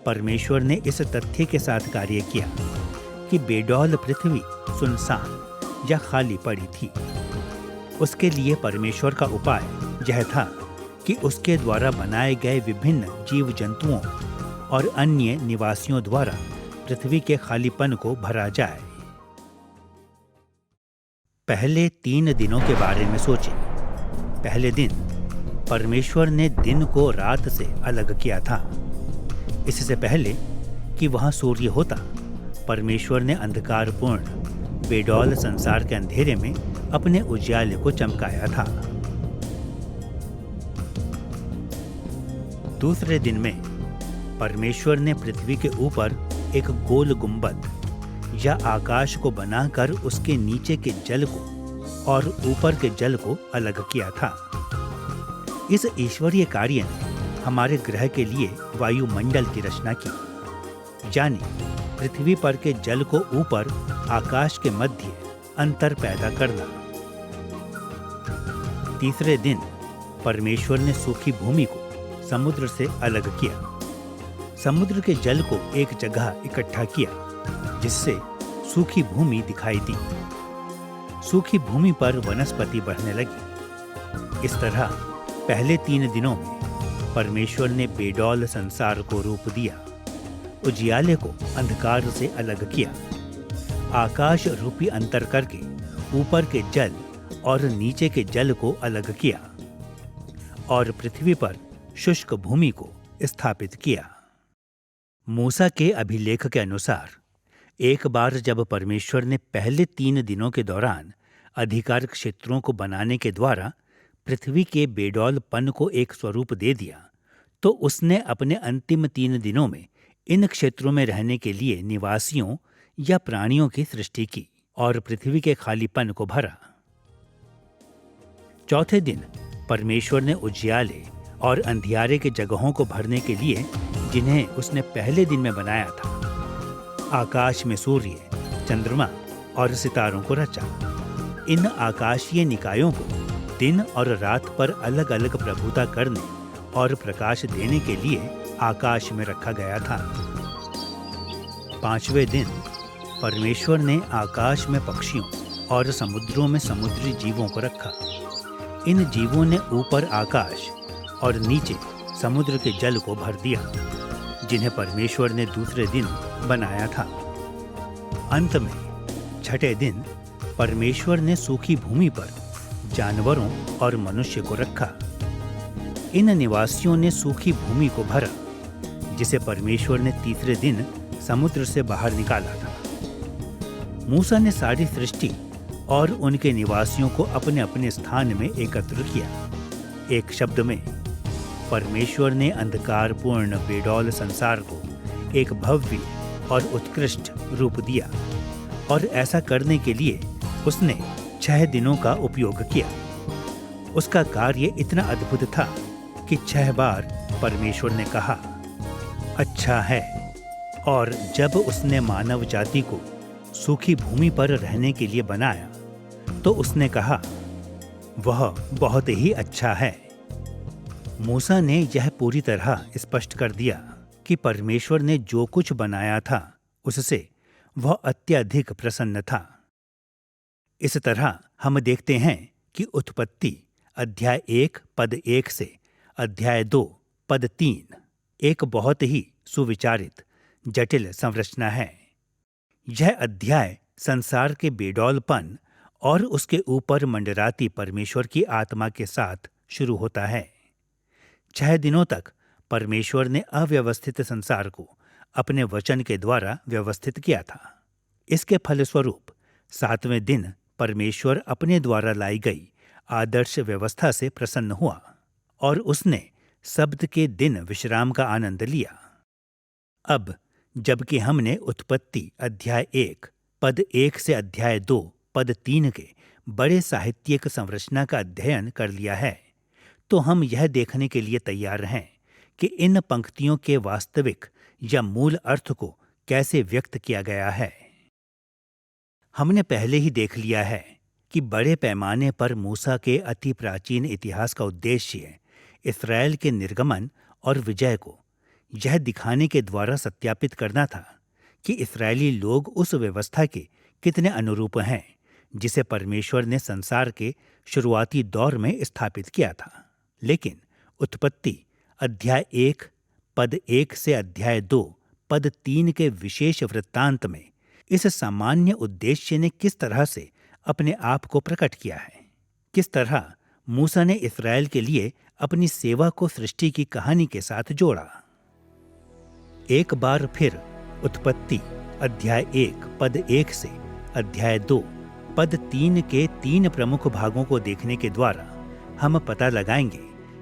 परमेश्वर ने इस तथ्य के साथ कार्य किया कि बेडौल पृथ्वी सुनसान या खाली पड़ी थी। उसके लिए परमेश्वर का उपाय यह था कि उसके द्वारा बनाए गए विभिन्न जीव जंतुओं और अन्य निवासियों द्वारा पृथ्वी के खालीपन को भरा जाए। पहले 3 दिनों के बारे में सोचें। पहले दिन परमेश्वर ने दिन को रात से अलग किया था। इससे पहले कि वहां सूर्य होता, परमेश्वर ने अंधकारपूर्ण बेडौल संसार के अंधेरे में अपने उजियाले को चमकाया था। दूसरे दिन में परमेश्वर ने पृथ्वी के ऊपर एक गोल गुंबद या आकाश को बनाकर उसके नीचे के जल को और ऊपर के जल को अलग किया था। इस ईश्वरीय कार्य ने हमारे ग्रह के लिए वायुमंडल की रचना की, यानी पृथ्वी पर के जल को ऊपर आकाश के मध्य अंतर पैदा करना। तीसरे दिन परमेश्वर ने सूखी भूमि को समुद्र से अलग किया। समुद्र के जल को एक जगह इकट्ठा किया, जिससे सूखी भूमि दिखाई दी। सूखी भूमि पर वनस्पति बढ़ने लगी। इस तरह पहले 3 दिनों में परमेश्वर ने बेडौल संसार को रूप दिया, उजियाले को अंधकार से अलग किया, आकाश रूपी अंतर करके ऊपर के जल और नीचे के जल को अलग किया, और पृथ्वी पर शुष्क भूमि को स्थापित किया। मूसा के अभिलेख के अनुसार एक बार जब परमेश्वर ने पहले 3 दिनों के दौरान अधिकार क्षेत्रों को बनाने के द्वारा पृथ्वी के बेडौलपन को एक स्वरूप दे दिया, तो उसने अपने अंतिम 3 दिनों में इन क्षेत्रों में रहने के लिए निवासियों या प्राणियों की सृष्टि की और पृथ्वी के खालीपन को भरा। चौथे दिन परमेश्वर ने उजियाले और अंधियारे के जगहों को भरने के लिए, जिन्हें उसने पहले दिन में बनाया था, आकाश में सूर्य, चंद्रमा और सितारों को रचा। इन आकाशीय निकायों को दिन और रात पर अलग अलग प्रभुता करने और प्रकाश देने के लिए आकाश में रखा गया था। 5वें दिन परमेश्वर ने आकाश में पक्षियों और समुद्रों में समुद्री जीवों को रखा। इन जीवों ने ऊपर आकाश और नीचे समुद्र के जल को भर दिया, जिन्हें परमेश्वर ने दूसरे दिन बनाया था। अंत में 6ठे दिन परमेश्वर ने सूखी भूमि पर जानवरों और मनुष्य को रखा। इन निवासियों ने सूखी भूमि को भरा, जिसे परमेश्वर ने तीसरे दिन समुद्र से बाहर निकाला था। मूसा ने सारी सृष्टि और उनके निवासियों को अपने अपने स्थान में एकत्र किया। एक शब्द में परमेश्वर ने अंधकारपूर्ण बेडौल संसार को एक भव्य और उत्कृष्ट रूप दिया, और ऐसा करने के लिए उसने 6 दिनों का उपयोग किया। उसका कार्य इतना अद्भुत था कि 6 बार परमेश्वर ने कहा, अच्छा है। और जब उसने मानव जाति को सूखी भूमि पर रहने के लिए बनाया, तो उसने कहा, वह बहुत ही अच्छा है। मूसा ने यह पूरी तरह स्पष्ट कर दिया कि परमेश्वर ने जो कुछ बनाया था उससे वह अत्यधिक प्रसन्न था। इस तरह हम देखते हैं कि उत्पत्ति अध्याय 1 पद 1 से अध्याय 2 पद 3 एक बहुत ही सुविचारित जटिल संरचना है। यह अध्याय संसार के बेडौलपन और उसके ऊपर मंडराती परमेश्वर की आत्मा के साथ शुरू होता है। 6 दिनों तक परमेश्वर ने अव्यवस्थित संसार को अपने वचन के द्वारा व्यवस्थित किया था। इसके फलस्वरूप 7वें दिन परमेश्वर अपने द्वारा लाई गई आदर्श व्यवस्था से प्रसन्न हुआ, और उसने सब्त के दिन विश्राम का आनंद लिया। अब जबकि हमने उत्पत्ति अध्याय 1 पद 1 से अध्याय 2 पद 3 के बड़े साहित्यिक संरचना का अध्ययन कर लिया है, तो हम यह देखने के लिए तैयार हैं कि इन पंक्तियों के वास्तविक या मूल अर्थ को कैसे व्यक्त किया गया है। हमने पहले ही देख लिया है कि बड़े पैमाने पर मूसा के अति प्राचीन इतिहास का उद्देश्य इस्राएल के निर्गमन और विजय को यह दिखाने के द्वारा सत्यापित करना था कि इस्राएली लोग उस व्यवस्था के कितने अनुरूप हैं जिसे परमेश्वर ने संसार के शुरुआती दौर में स्थापित किया था। लेकिन उत्पत्ति अध्याय 1 पद 1 से अध्याय 2 पद 3 के विशेष वृत्तांत में इस सामान्य उद्देश्य ने किस तरह से अपने आप को प्रकट किया है, किस तरह मूसा ने इस्राएल के लिए अपनी सेवा को सृष्टि की कहानी के साथ जोड़ा। एक बार फिर उत्पत्ति अध्याय 1 पद 1 से अध्याय 2 पद 3 के 3 प्रमुख भागों को देखने के द्वारा हम पता लगाएंगे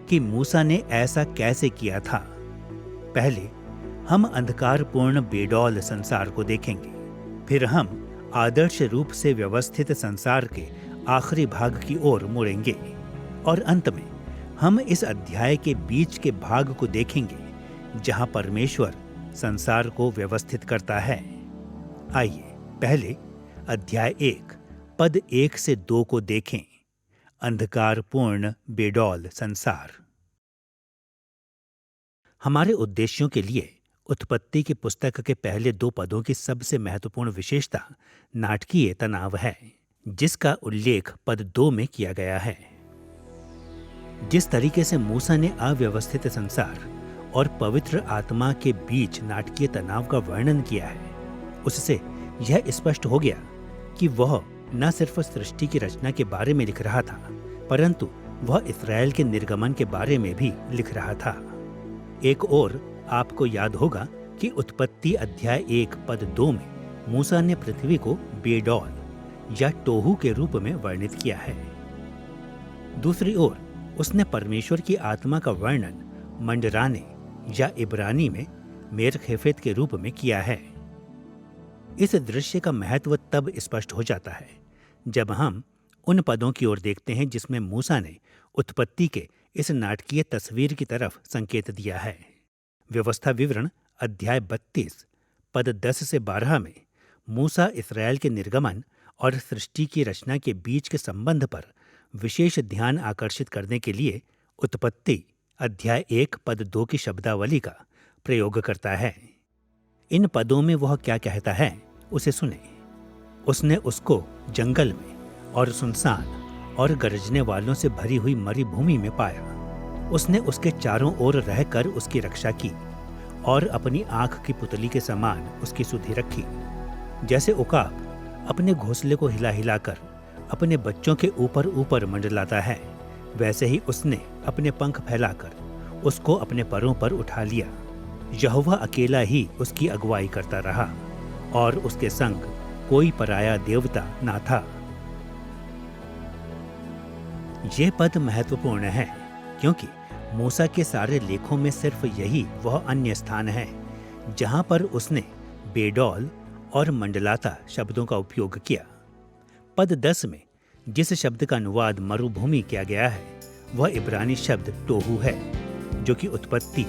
कि मूसा ने ऐसा कैसे किया था। पहले हम अंधकारपूर्ण बेडौल संसार को देखेंगे, फिर हम आदर्श रूप से व्यवस्थित संसार के आखिरी भाग की ओर मुड़ेंगे, और अंत में हम इस अध्याय के बीच के भाग को देखेंगे जहां परमेश्वर संसार को व्यवस्थित करता है। आइए पहले अध्याय 1 पद 1 से 2 को देखें। अंधकारपूर्ण बेडौल संसार। हमारे उद्देश्यों के लिए उत्पत्ति की पुस्तक के पहले 2 पदों की सबसे महत्वपूर्ण विशेषता नाटकीय तनाव है, जिसका उल्लेख पद 2 में किया गया है। जिस तरीके से मूसा ने अव्यवस्थित संसार और पवित्र आत्मा के बीच नाटकीय तनाव का वर्णन किया है, उससे यह स्पष्ट हो गया कि वह न सिर्फ सृष्टि की रचना के बारे में लिख रहा था, परंतु वह इस्राएल के निर्गमन के बारे में भी लिख रहा था। एक और आपको याद होगा कि उत्पत्ति अध्याय 1 पद 2 में मूसा ने पृथ्वी को बेडौल या टोहू के रूप में वर्णित किया है। दूसरी ओर उसने परमेश्वर की आत्मा का वर्णन मंडराने या इब्रानी में मेरखेफेत के रूप में किया है। इस दृश्य का महत्व तब स्पष्ट हो जाता है जब हम उन पदों की ओर देखते हैं जिसमें मूसा ने उत्पत्ति के इस नाटकीय तस्वीर की तरफ संकेत दिया है। व्यवस्था विवरण अध्याय 32 पद 10 से 12 में मूसा इस्राएल के निर्गमन और सृष्टि की रचना के बीच के संबंध पर विशेष ध्यान आकर्षित करने के लिए उत्पत्ति अध्याय 1 पद 2 की शब्दावली का प्रयोग करता है। इन पदों में वह क्या कहता है, उसे सुने। उसने उसको जंगल में और सुनसान और गरजने वालों से भरी हुई मरी भूमि में पाया। उसने उसके चारों ओर रहकर उसकी रक्षा की और अपनी आंख की पुतली के समान उसकी सुधि रखी। जैसे उकाब अपने घोंसले को हिला हिलाकर अपने बच्चों के ऊपर ऊपर मंडलाता है, वैसे ही उसने अपने पंख फैलाकर उसको अपने परों पर उठा लिया। यहोवा अकेला ही उसकी अगुवाई करता रहा और उसके संग कोई पराया देवता ना था। ये पद महत्वपूर्ण है क्योंकि मूसा के सारे लेखों में सिर्फ यही वह अन्य स्थान है जहां पर उसने बेडौल और मंडलाता शब्दों का उपयोग किया। पद 10 में जिस शब्द का अनुवाद मरुभूमि किया गया है वह इब्रानी शब्द टोहू है, जो कि उत्पत्ति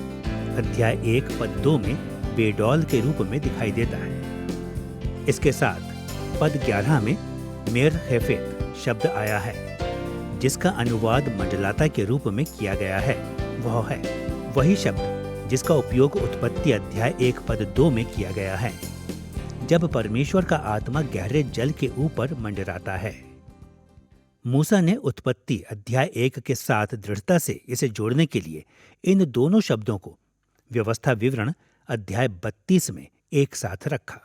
अध्याय 1 पद 2 में बेडौल के रूप में दिखाई देता है। इसके साथ पद 11 में मेरखेफेत शब्द आया है, जिसका अनुवाद मंडलाता के रूप में किया गया है। वह है वही शब्द जिसका उपयोग उत्पत्ति अध्याय 1 पद 2 में किया गया है, जब परमेश्वर का आत्मा गहरे जल के ऊपर मंडराता है। मूसा ने उत्पत्ति अध्याय 1 के साथ दृढ़ता से इसे जोड़ने के लिए इन दोनों शब्दों को व्यवस्था विवरण अध्याय 32 में एक साथ रखा।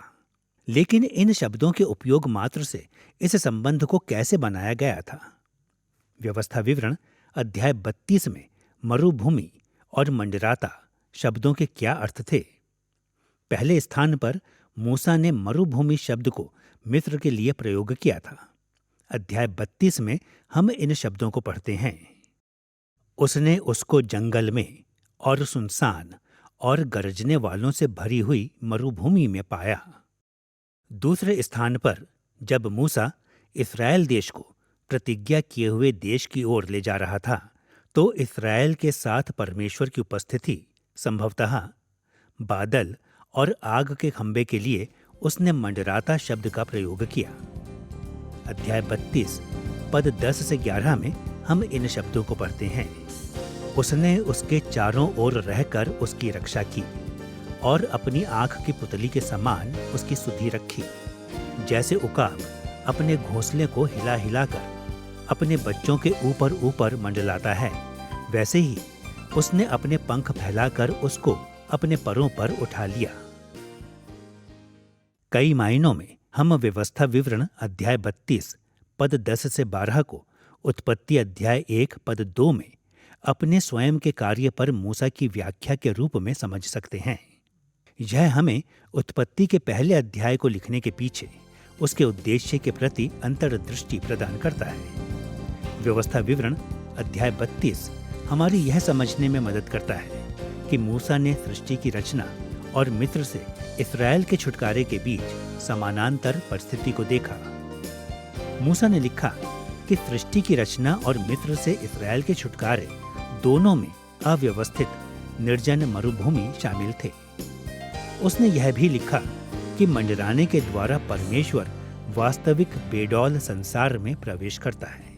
लेकिन इन शब्दों के उपयोग मात्र से इस संबंध को कैसे बनाया गया था? व्यवस्था विवरण अध्याय 32 में मरुभूमि और मंडराता शब्दों के क्या अर्थ थे? पहले स्थान पर मूसा ने मरुभूमि शब्द को मिस्र के लिए प्रयोग किया था। अध्याय 32 में हम इन शब्दों को पढ़ते हैं। उसने उसको जंगल में और सुनसान और गरजने वालों से भरी हुई मरुभूमि में पाया। दूसरे स्थान पर जब मूसा इस्राएल देश को प्रतिज्ञा किए हुए देश की ओर ले जा रहा था, तो इस्राएल के साथ परमेश्वर की उपस्थिति संभवतः बादल और आग के खंभे के लिए उसने मंडराता शब्द का प्रयोग किया। अध्याय 32 पद 10 से 11 में हम इन शब्दों को पढ़ते हैं। उसने उसके चारों ओर रहकर उसकी रक्षा की और अपनी आंख की पुतली के समान उसकी सुधि रखी। जैसे उकाब अपने घोंसले को हिला हिलाकर अपने बच्चों के ऊपर ऊपर मंडलाता है, वैसे ही उसने अपने पंख फैलाकर उसको अपने परों पर उठा लिया। कई मायनों में हम व्यवस्था विवरण अध्याय 32 पद 10 से 12 को उत्पत्ति अध्याय 1 पद 2 में अपने स्वयं के कार्य पर मूसा की व्याख्या के रूप में समझ सकते हैं। यह हमें उत्पत्ति के पहले अध्याय को लिखने के पीछे उसके उद्देश्य के प्रति अंतर्दृष्टि प्रदान करता है। व्यवस्था विवरण अध्याय 32 हमारी यह समझने में मदद करता है कि मूसा ने सृष्टि की रचना और मिस्र से इस्राएल के छुटकारे के बीच समानांतर परिस्थिति को देखा। मूसा ने लिखा कि सृष्टि की रचना और मिस्र से इस्राएल के छुटकारे दोनों में अव्यवस्थित निर्जन मरुभूमि शामिल थे। उसने यह भी लिखा कि मंडराने के द्वारा परमेश्वर वास्तविक बेडौल संसार में प्रवेश करता है।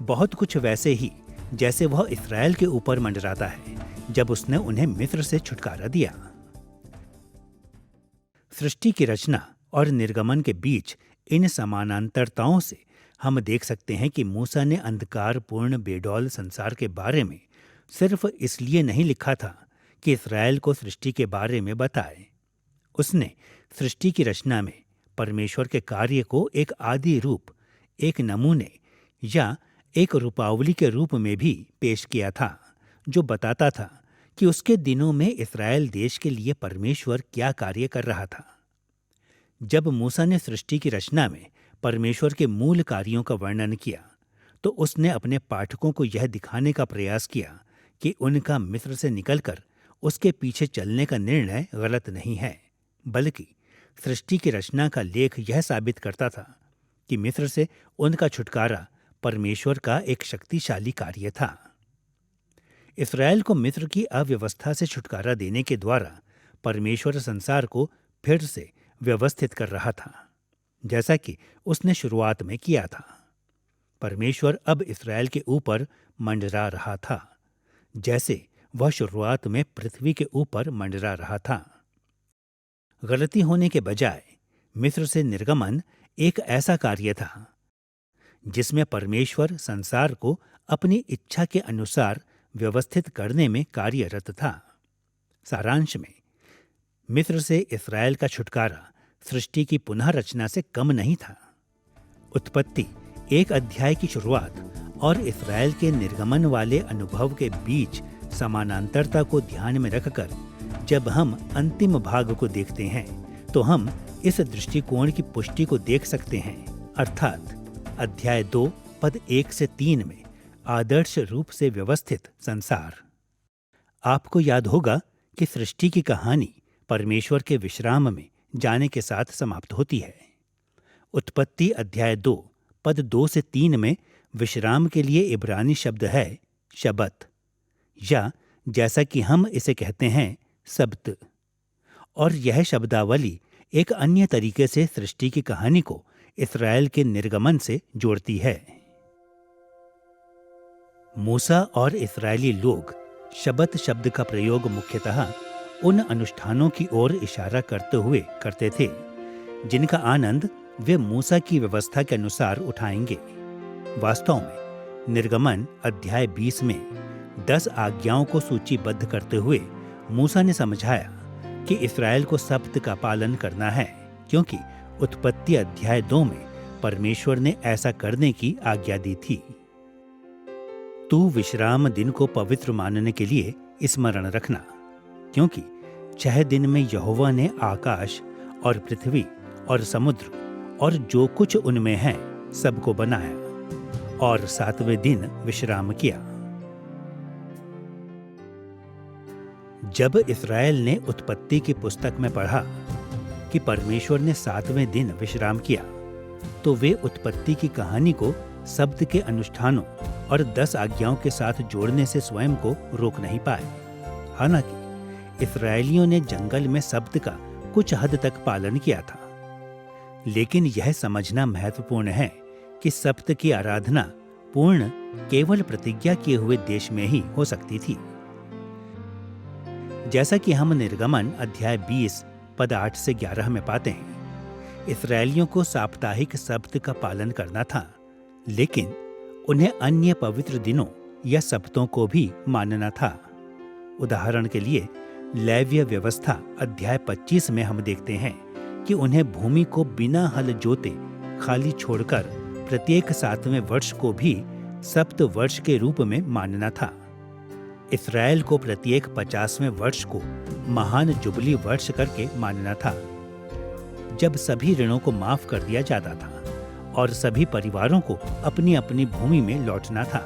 बहुत कुछ वैसे ही जैसे वह इस्राएल के ऊपर मंडराता है, जब उसने उन्हें मिस्र से छुटकारा दिया। सृष्टि की रचना और निर्गमन के बीच इन समानांतरताओं से हम देख सकते हैं कि मूसा ने अंधकारपूर्ण बेडौल संसार के बारे में सिर्फ इसलिए नहीं लिखा था कि इस्राएल को सृष्टि के बारे में बताए। उसने सृष्टि की रचना में परमेश्वर के कार्य को एक आदि रूप, एक नमूने या एक रूपावली के रूप में भी पेश किया था, जो बताता था कि उसके दिनों में इस्राएल देश के लिए परमेश्वर क्या कार्य कर रहा था। जब मूसा ने सृष्टि की रचना में परमेश्वर के मूल कार्यों का वर्णन किया, तो उसने अपने पाठकों को यह दिखाने का प्रयास किया कि उनका मिस्र से निकलकर उसके पीछे चलने का निर्णय गलत नहीं है, बल्कि सृष्टि की रचना का लेख यह साबित करता था कि मिस्र से उनका छुटकारा परमेश्वर का एक शक्तिशाली कार्य था। इस्राएल को मिस्र की अव्यवस्था से छुटकारा देने के द्वारा परमेश्वर संसार को फिर से व्यवस्थित कर रहा था, जैसा कि उसने शुरुआत में किया था। परमेश्वर अब इस्राएल के ऊपर मंडरा रहा था, जैसे वह शुरुआत में पृथ्वी के ऊपर मंडरा रहा था। गलती होने के बजाय मिस्र से निर्गमन एक ऐसा कार्य था जिसमें परमेश्वर संसार को अपनी इच्छा के अनुसार व्यवस्थित करने में कार्यरत था। सारांश में, मिस्र से इस्राएल का छुटकारा सृष्टि की पुनः रचना से कम नहीं था। उत्पत्ति एक अध्याय की शुरुआत और इस्राएल के निर्गमन वाले अनुभव के बीच समानांतरता को ध्यान में रखकर जब हम अंतिम भाग को देखते हैं, तो हम इस दृष्टिकोण की पुष्टि को देख सकते हैं, अर्थात अध्याय 2 पद 1 से 3 में आदर्श रूप से व्यवस्थित संसार। आपको याद होगा कि सृष्टि की कहानी परमेश्वर के विश्राम में जाने के साथ समाप्त होती है। उत्पत्ति अध्याय 2 पद 2 से 3 में विश्राम के लिए इब्रानी शब्द है शबत, या जैसा कि हम इसे कहते हैं सब्त। और यह शब्दावली एक अन्य तरीके से सृष्टि की कहानी को इस्राएल के निर्गमन से जोड़ती है। मूसा और इस्राएली लोग शबत शब्द का प्रयोग मुख्यतः उन अनुष्ठानों की ओर इशारा करते हुए करते थे जिनका आनंद वे मूसा की व्यवस्था के अनुसार उठाएंगे। वास्तव में निर्गमन अध्याय 20 में 10 आज्ञाओं को सूचीबद्ध करते हुए मूसा ने समझाया कि इस्राएल को सब्त का पालन करना है, क्योंकि उत्पत्ति अध्याय 2 में परमेश्वर ने ऐसा करने की आज्ञा दी थी। तू विश्राम दिन को पवित्र मानने के लिए स्मरण रखना, क्योंकि 6 दिन में यहोवा ने आकाश और पृथ्वी और समुद्र और जो कुछ उनमें है सबको बनाया, और 7वें दिन विश्राम किया। जब इस्राएल ने उत्पत्ति की पुस्तक में पढ़ा कि परमेश्वर ने 7वें दिन विश्राम किया, तो वे उत्पत्ति की कहानी को सब्त के अनुष्ठानों और 10 आज्ञाओं के साथ जोड़ने से स्वयं को रोक नहीं पाए। हालांकि इस्राएलियों ने जंगल में सब्त का कुछ हद तक पालन किया था, लेकिन यह समझना महत्वपूर्ण है कि सब्त की आराधना पूर्ण केवल प्रतिज्ञा किए हुए देश में ही हो सकती थी। जैसा कि हम निर्गमन अध्याय 20 पद 8 से 11 में पाते हैं, इस्राएलियों को साप्ताहिक सब्त का पालन करना था, लेकिन उन्हें अन्य पवित्र दिनों या सब्तों को भी मानना था। उदाहरण के लिए लेव्य व्यवस्था अध्याय 25 में हम देखते हैं कि उन्हें भूमि को बिना हल जोते खाली छोड़कर प्रत्येक 7वें वर्ष को भी सप्त वर्ष के रूप में मानना था। इस्राएल को प्रत्येक 50वें वर्ष को महान जुबली वर्ष करके मानना था, जब सभी ऋणों को माफ कर दिया जाता था और सभी परिवारों को अपनी अपनी भूमि में लौटना था।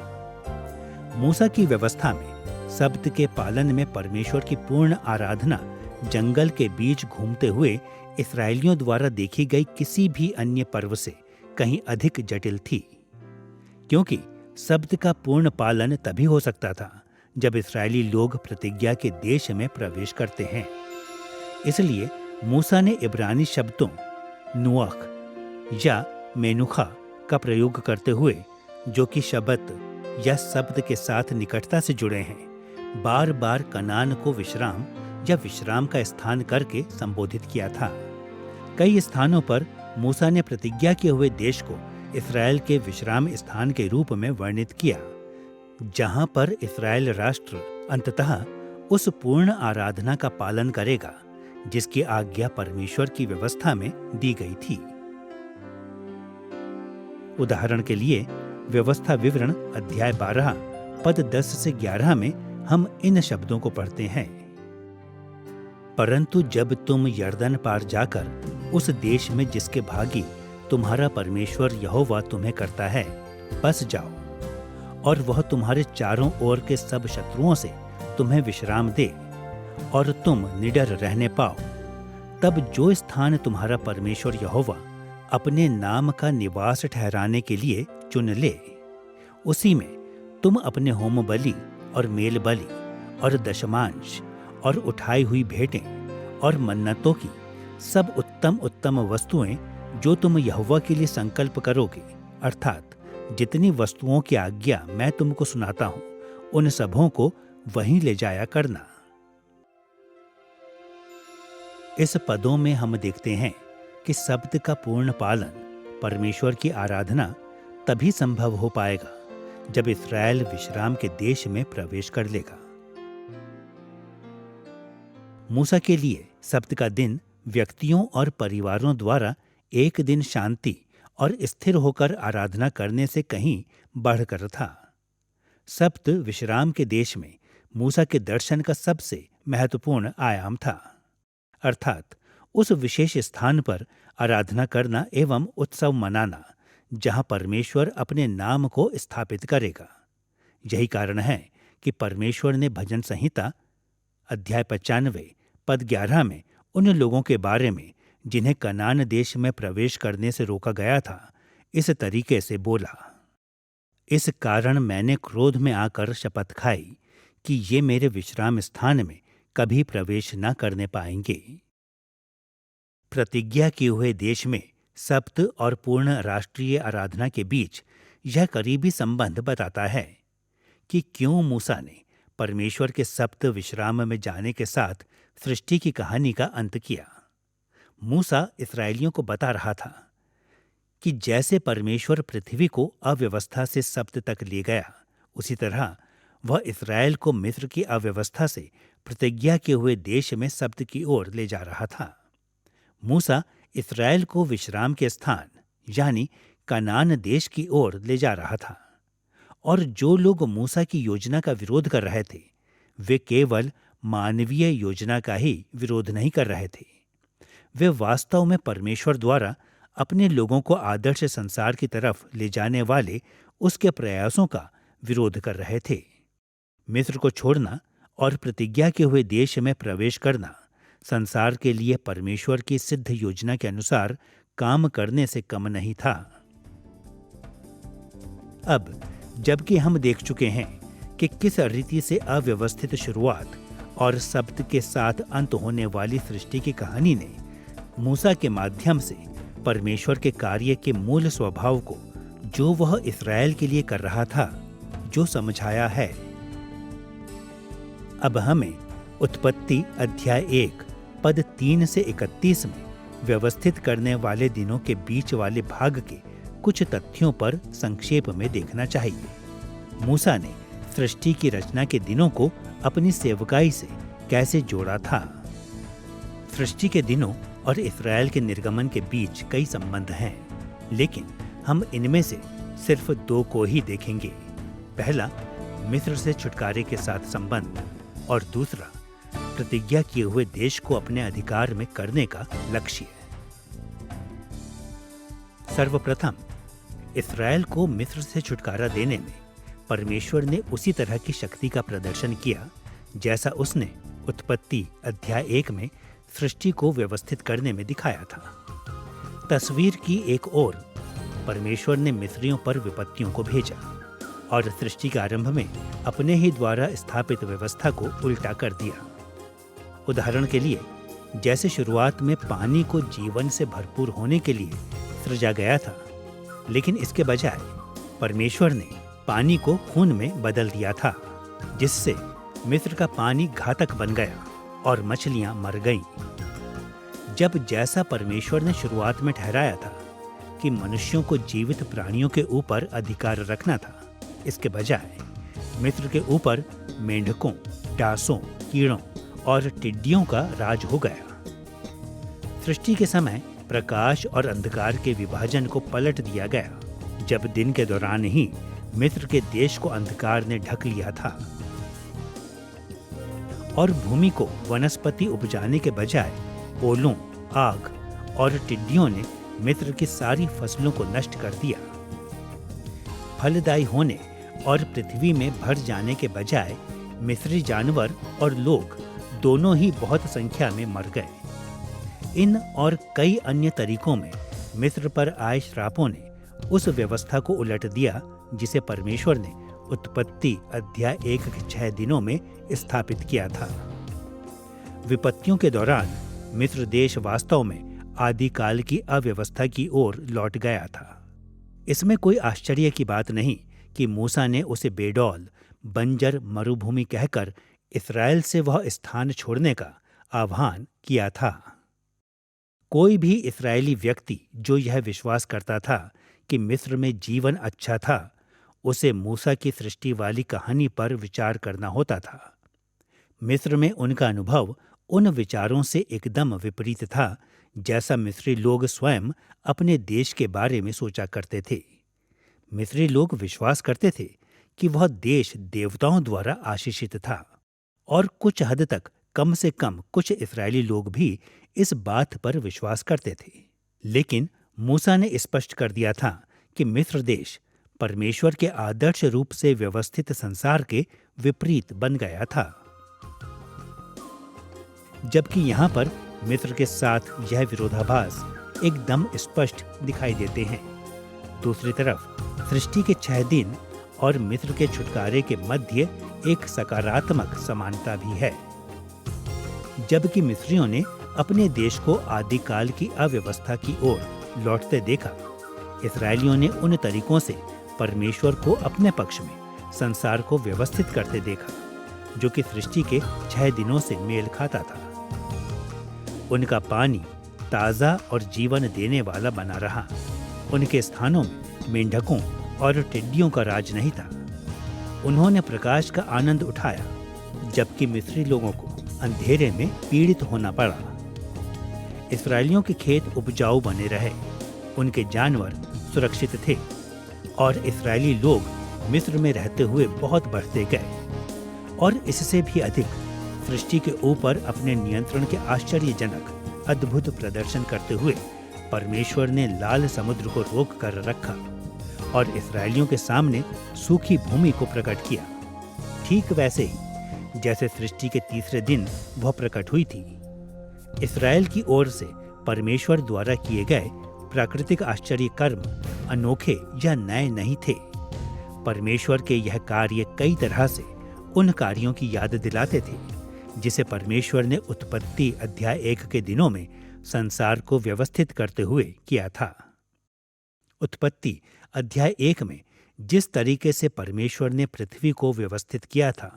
मूसा की व्यवस्था में सब्त के पालन में परमेश्वर की पूर्ण आराधना जंगल के बीच घूमते हुए इस्राएलियों द्वारा देखी गई किसी भी अन्य पर्व से कहीं अधिक जटिल थी, क्योंकि सब्त का पूर्ण पालन तभी हो सकता था जब इस्राएली लोग प्रतिज्ञा के देश में प्रवेश करते हैं। इसलिए मूसा ने इब्रानी शब्दों नुअख या मेनुखा का प्रयोग करते हुए, जो कि शबत या सब्त के साथ निकटता से जुड़े हैं, बार बार कनान को विश्राम या विश्राम का स्थान करके संबोधित किया था। कई स्थानों पर मूसा ने प्रतिज्ञा किए हुए देश को इस्राएल के विश्राम स्थान के रूप में वर्णित किया, जहां पर इस्राएल राष्ट्र अंततः उस पूर्ण आराधना का पालन करेगा जिसकी आज्ञा परमेश्वर की व्यवस्था में दी गई थी। उदाहरण के लिए व्यवस्था विवरण अध्याय 12 पद 10 से 11 में हम इन शब्दों को पढ़ते हैं। परंतु जब तुम यरदन पार जाकर उस देश में जिसके भागी तुम्हारा परमेश्वर यहोवा तुम्हें करता है बस जाओ, और वह तुम्हारे चारों ओर के सब शत्रुओं से तुम्हें विश्राम दे और तुम निडर रहने पाओ, तब जो स्थान तुम्हारा परमेश्वर यहोवा अपने नाम का निवास ठहराने के लिए चुन ले, उसी में तुम अपने होम बलि और मेल बलि और दशमांश और उठाई हुई भेंटें और मन्नतों की सब उत्तम उत्तम वस्तुएं जो तुम यहोवा के लिए संकल्प करोगे, अर्थात जितनी वस्तुओं की आज्ञा मैं तुमको सुनाता हूं, उन सबों को वहीं ले जाया करना। इस पदों में हम देखते हैं कि शब्द का पूर्ण पालन, परमेश्वर की आराधना तभी संभव हो पाएगा जब इस्राएल विश्राम के देश में प्रवेश कर लेगा। मूसा के लिए सब्त का दिन व्यक्तियों और परिवारों द्वारा एक दिन शांति और स्थिर होकर आराधना करने से कहीं बढ़कर था। सब्त विश्राम के देश में मूसा के दर्शन का सबसे महत्वपूर्ण आयाम था, अर्थात उस विशेष स्थान पर आराधना करना एवं उत्सव मनाना जहां परमेश्वर अपने नाम को स्थापित करेगा। यही कारण है कि परमेश्वर ने भजन संहिता अध्याय 95 पद 11 में उन लोगों के बारे में जिन्हें कनान देश में प्रवेश करने से रोका गया था इस तरीके से बोला, इस कारण मैंने क्रोध में आकर शपथ खाई कि ये मेरे विश्राम स्थान में कभी प्रवेश न करने पाएंगे। प्रतिज्ञा किए हुए देश में सब्त और पूर्ण राष्ट्रीय आराधना के बीच यह करीबी संबंध बताता है कि क्यों मूसा ने परमेश्वर के सब्त विश्राम में जाने के साथ सृष्टि की कहानी का अंत किया। मूसा इस्राएलियों को बता रहा था कि जैसे परमेश्वर पृथ्वी को अव्यवस्था से सब्त तक ले गया, उसी तरह वह इस्राएल को मिस्र की अव्यवस्था से प्रतिज्ञा किए हुए देश में सब्त की ओर ले जा रहा था। मूसा इस्राएल को विश्राम के स्थान यानी कनान देश की ओर ले जा रहा था, और जो लोग मूसा की योजना का विरोध कर रहे थे वे केवल मानवीय योजना का ही विरोध नहीं कर रहे थे, वे वास्तव में परमेश्वर द्वारा अपने लोगों को आदर्श संसार की तरफ ले जाने वाले उसके प्रयासों का विरोध कर रहे थे। मिस्र को छोड़ना और प्रतिज्ञा के हुए देश में प्रवेश करना संसार के लिए परमेश्वर की सिद्ध योजना के अनुसार काम करने से कम नहीं था। अब जबकि हम देख चुके हैं कि किस रीति से अव्यवस्थित शुरुआत और सब्त के साथ अंत होने वाली सृष्टि की कहानी ने मूसा के माध्यम से परमेश्वर के कार्य के मूल स्वभाव को, जो वह इस्राएल के लिए कर रहा था, जो समझाया है। अब हमें उत्पत्ति अध्याय 1 पद 3 से 31 में व्यवस्थित करने वाले दिनों के बीच वाले भाग के कुछ तथ्यों पर संक्षेप में देखना चाहिए। मूसा ने सृष्टि की रचना के दिनों को अपनी सेवकाई से कैसे जोड़ा था। सृष्टि के दिनों और इस्राएल के निर्गमन के बीच कई संबंध हैं, लेकिन हम इनमें से सिर्फ 2 को ही देखेंगे। पहला मिस्र से छुटकारे के साथ संबंध, और दूसरा प्रतिज्ञा किए हुए देश को अपने अधिकार में करने का लक्ष्य। सर्वप्रथम इस्राएल को मिस्र से छुटकारा देने में परमेश्वर ने उसी तरह की शक्ति का प्रदर्शन किया जैसा उसने उत्पत्ति अध्याय 1 में सृष्टि को व्यवस्थित करने में दिखाया था। तस्वीर की एक ओर परमेश्वर ने मिस्रियों पर विपत्तियों को भेजा और सृष्टि के आरंभ में अपने ही द्वारा स्थापित व्यवस्था को उल्टा कर दिया। उदाहरण के लिए, जैसे शुरुआत में पानी को जीवन से भरपूर होने के लिए सृजा गया था, लेकिन इसके बजाय परमेश्वर ने पानी को खून में बदल दिया था, जिससे मिस्र का पानी घातक बन गया और मछलियां मर गईं। जब जैसा परमेश्वर ने शुरुआत में ठहराया था कि मनुष्यों को जीवित प्राणियों के ऊपर अधिकार रखना था, इसके बजाय मिस्र के ऊपर मेंढकों, डांसों, कीड़ों और टिड्डियों का राज हो गया। सृष्टि के समय प्रकाश और अंधकार के विभाजन को पलट दिया गया, जब दिन के दौरान ही मिस्र के देश को अंधकार ने ढक लिया था और भूमि को वनस्पति उपजाने के बजाय ओलों, आग और टिड्डियों ने मिस्र की सारी फसलों को नष्ट कर दिया। फलदायी होने और पृथ्वी में भर जाने के बजाय मिस्री जानवर और लोग दोनों ही बहुत संख्या में मर गए। इन और कई अन्य तरीकों में मिस्र पर आए श्रापों ने उस व्यवस्था को उलट दिया जिसे परमेश्वर ने उत्पत्ति अध्याय 1 के 6 दिनों में स्थापित किया था। विपत्तियों के दौरान मिस्र देश वास्तव में आदिकाल की अव्यवस्था की ओर लौट गया था। इसमें कोई आश्चर्य की बात नहीं कि मूसा ने उसे बेडौल, बंजर मरुभूमि कहकर इस्राएल से वह स्थान छोड़ने का आह्वान किया था। कोई भी इस्राएली व्यक्ति जो यह विश्वास करता था कि मिस्र में जीवन अच्छा था, उसे मूसा की सृष्टि वाली कहानी पर विचार करना होता था। मिस्र में उनका अनुभव उन विचारों से एकदम विपरीत था जैसा मिस्री लोग स्वयं अपने देश के बारे में सोचा करते थे। मिस्री लोग विश्वास करते थे कि वह देश देवताओं द्वारा आशीषित था और कुछ हद तक कम से कम कुछ इस्राएली लोग भी इस बात पर विश्वास करते थे। लेकिन मूसा ने स्पष्ट कर दिया था कि मिस्र देश परमेश्वर के आदर्श रूप से व्यवस्थित संसार के विपरीत बन गया था, जबकि यहाँ पर मिस्र के साथ यह विरोधाभास एकदम स्पष्ट दिखाई देते हैं। दूसरी तरफ सृष्टि के 6 दिन और मिस्र के छुटकारे के मध्य एक सकारात्मक समानता भी है। जबकि मिस्रियों ने अपने देश को आदिकाल की अव्यवस्था की ओर लौटते देखा, इस्राएलियों ने उन तरीकों से परमेश्वर को अपने पक्ष में संसार को व्यवस्थित करते देखा जो कि सृष्टि के 6 दिनों से मेल खाता था। उनका पानी ताज़ा और जीवन देने वाला बना रहा। उनके स्थानों में मेंढकों और टिड्डियों का राज नहीं था। उन्होंने प्रकाश का आनंद उठाया, जबकि मिस्री लोगों को अंधेरे में पीड़ित होना पड़ा। इस्राएलियों के खेत उपजाऊ बने रहे, उनके जानवर सुरक्षित थे और इस्राएली लोग मिस्र में रहते हुए बहुत बढ़ते गए और इससे भी अधिक सृष्टि के ऊपर अपने नियंत्रण के आश्चर्यजनक अद्भुत प्रदर्शन करते हुए परमेश्वर ने लाल समुद्र को रोक कर रखा और इस्राएलियों के सामने सूखी भूमि को प्रकट किया, ठीक वैसे ही जैसे सृष्टि के तीसरे दिन वह प्रकट हुई थी। इस्राएल की ओर से परमेश्वर द्वारा किए गए प्राकृतिक आश्चर्य कर्म अनोखे या नए नहीं थे। परमेश्वर के यह कार्य कई तरह से उन कार्यों की याद दिलाते थे जिसे परमेश्वर ने उत्पत्ति अध्याय 1 के दिनों में संसार को व्यवस्थित करते हुए किया था। उत्पत्ति अध्याय 1 में जिस तरीके से परमेश्वर ने पृथ्वी को व्यवस्थित किया था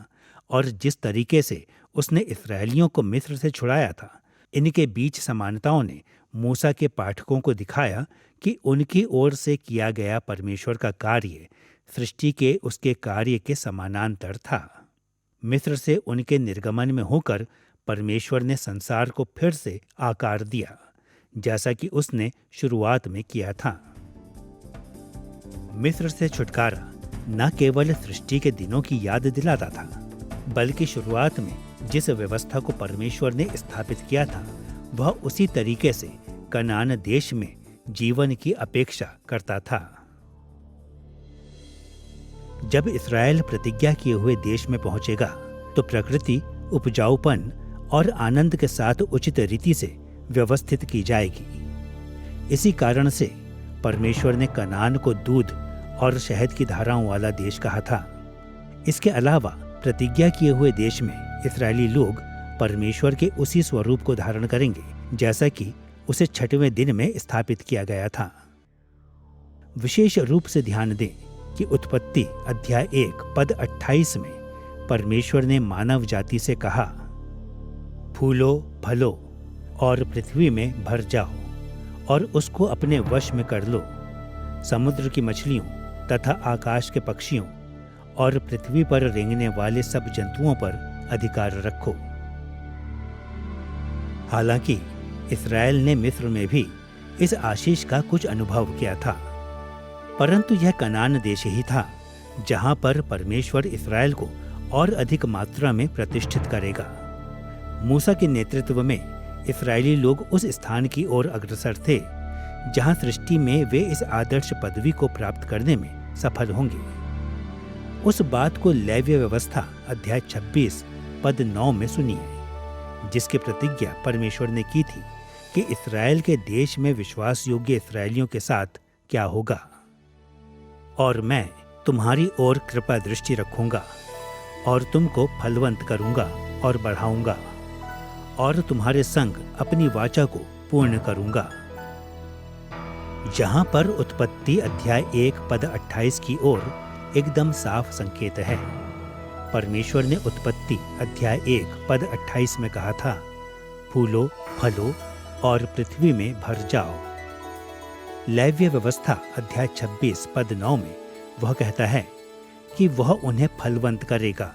और जिस तरीके से उसने इस्राएलियों को मिस्र से छुड़ाया था, इनके बीच समानताओं ने मूसा के पाठकों को दिखाया कि उनकी ओर से किया गया परमेश्वर का कार्य सृष्टि के उसके कार्य के समानांतर था। मिस्र से उनके निर्गमन में होकर परमेश्वर ने संसार को फिर से आकार दिया, जैसा कि उसने शुरुआत में किया था। मिस्र से छुटकारा न केवल सृष्टि के दिनों की याद दिलाता था, बल्कि शुरुआत में जिस व्यवस्था को परमेश्वर ने स्थापित किया था वह उसी तरीके से कनान देश में जीवन की अपेक्षा करता था। जब इस्राएल प्रतिज्ञा किए हुए देश में पहुंचेगा तो प्रकृति उपजाऊपन और आनंद के साथ उचित रीति से व्यवस्थित की जाएगी। इसी कारण से परमेश्वर ने कनान को दूध और शहद की धाराओं वाला देश कहा था। इसके अलावा प्रतिज्ञा किए हुए देश में इस्राएली लोग परमेश्वर के उसी स्वरूप को धारण करेंगे जैसा कि उसे 6वें दिन में स्थापित किया गया था। विशेष रूप से ध्यान दें कि उत्पत्ति अध्याय 1 पद 28 में परमेश्वर ने मानव जाति से कहा, फूलो फलो और पृथ्वी में भर जाओ और उसको अपने वश में कर लो। समुद्र की मछलियों तथा आकाश के पक्षियों और पृथ्वी पर रेंगने वाले सब जंतुओं पर अधिकार रखो। हालांकि इस्राएल ने मिस्र में भी इस आशीष का कुछ अनुभव किया था, परंतु यह कनान देश ही था जहां पर परमेश्वर इस्राएल को और अधिक मात्रा में प्रतिष्ठित करेगा। मूसा के नेतृत्व में इस्राएली लोग उस स्थान की ओर अग्रसर थे जहां सृष्टि में वे इस आदर्श पदवी को प्राप्त करने में सफल होंगे। उस बात को लेव्य व्यवस्था अध्याय 26 पद 9 में सुनिए, जिसकी प्रतिज्ञा परमेश्वर ने की थी कि इस्राएल के देश में विश्वास योग्य इस्राएलियों के साथ क्या होगा। और मैं तुम्हारी ओर कृपा दृष्टि रखूंगा और तुमको फलवंत करूंगा और बढ़ाऊंगा और तुम्हारे संग अपनी वाचा को पूर्ण करूंगा। यहाँ पर उत्पत्ति अध्याय 1 पद 28 की ओर एकदम साफ संकेत है। परमेश्वर ने उत्पत्ति अध्याय 1 पद 28 में कहा था, फूलो फलो और पृथ्वी में भर जाओ। लेव्य व्यवस्था अध्याय 26 पद 9 में वह कहता है कि वह उन्हें फलवंत करेगा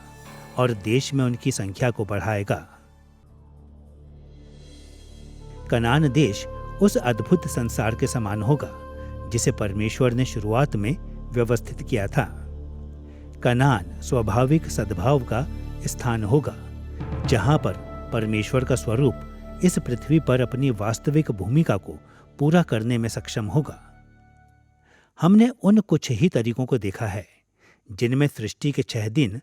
और देश में उनकी संख्या को बढ़ाएगा। कनान देश उस अद्भुत संसार के समान होगा जिसे परमेश्वर ने शुरुआत में व्यवस्थित किया था। कनान स्वाभाविक सद्भाव का स्थान होगा जहां पर परमेश्वर का स्वरूप इस पृथ्वी पर अपनी वास्तविक भूमिका को पूरा करने में सक्षम होगा। हमने उन कुछ ही तरीकों को देखा है जिनमें सृष्टि के 6 दिन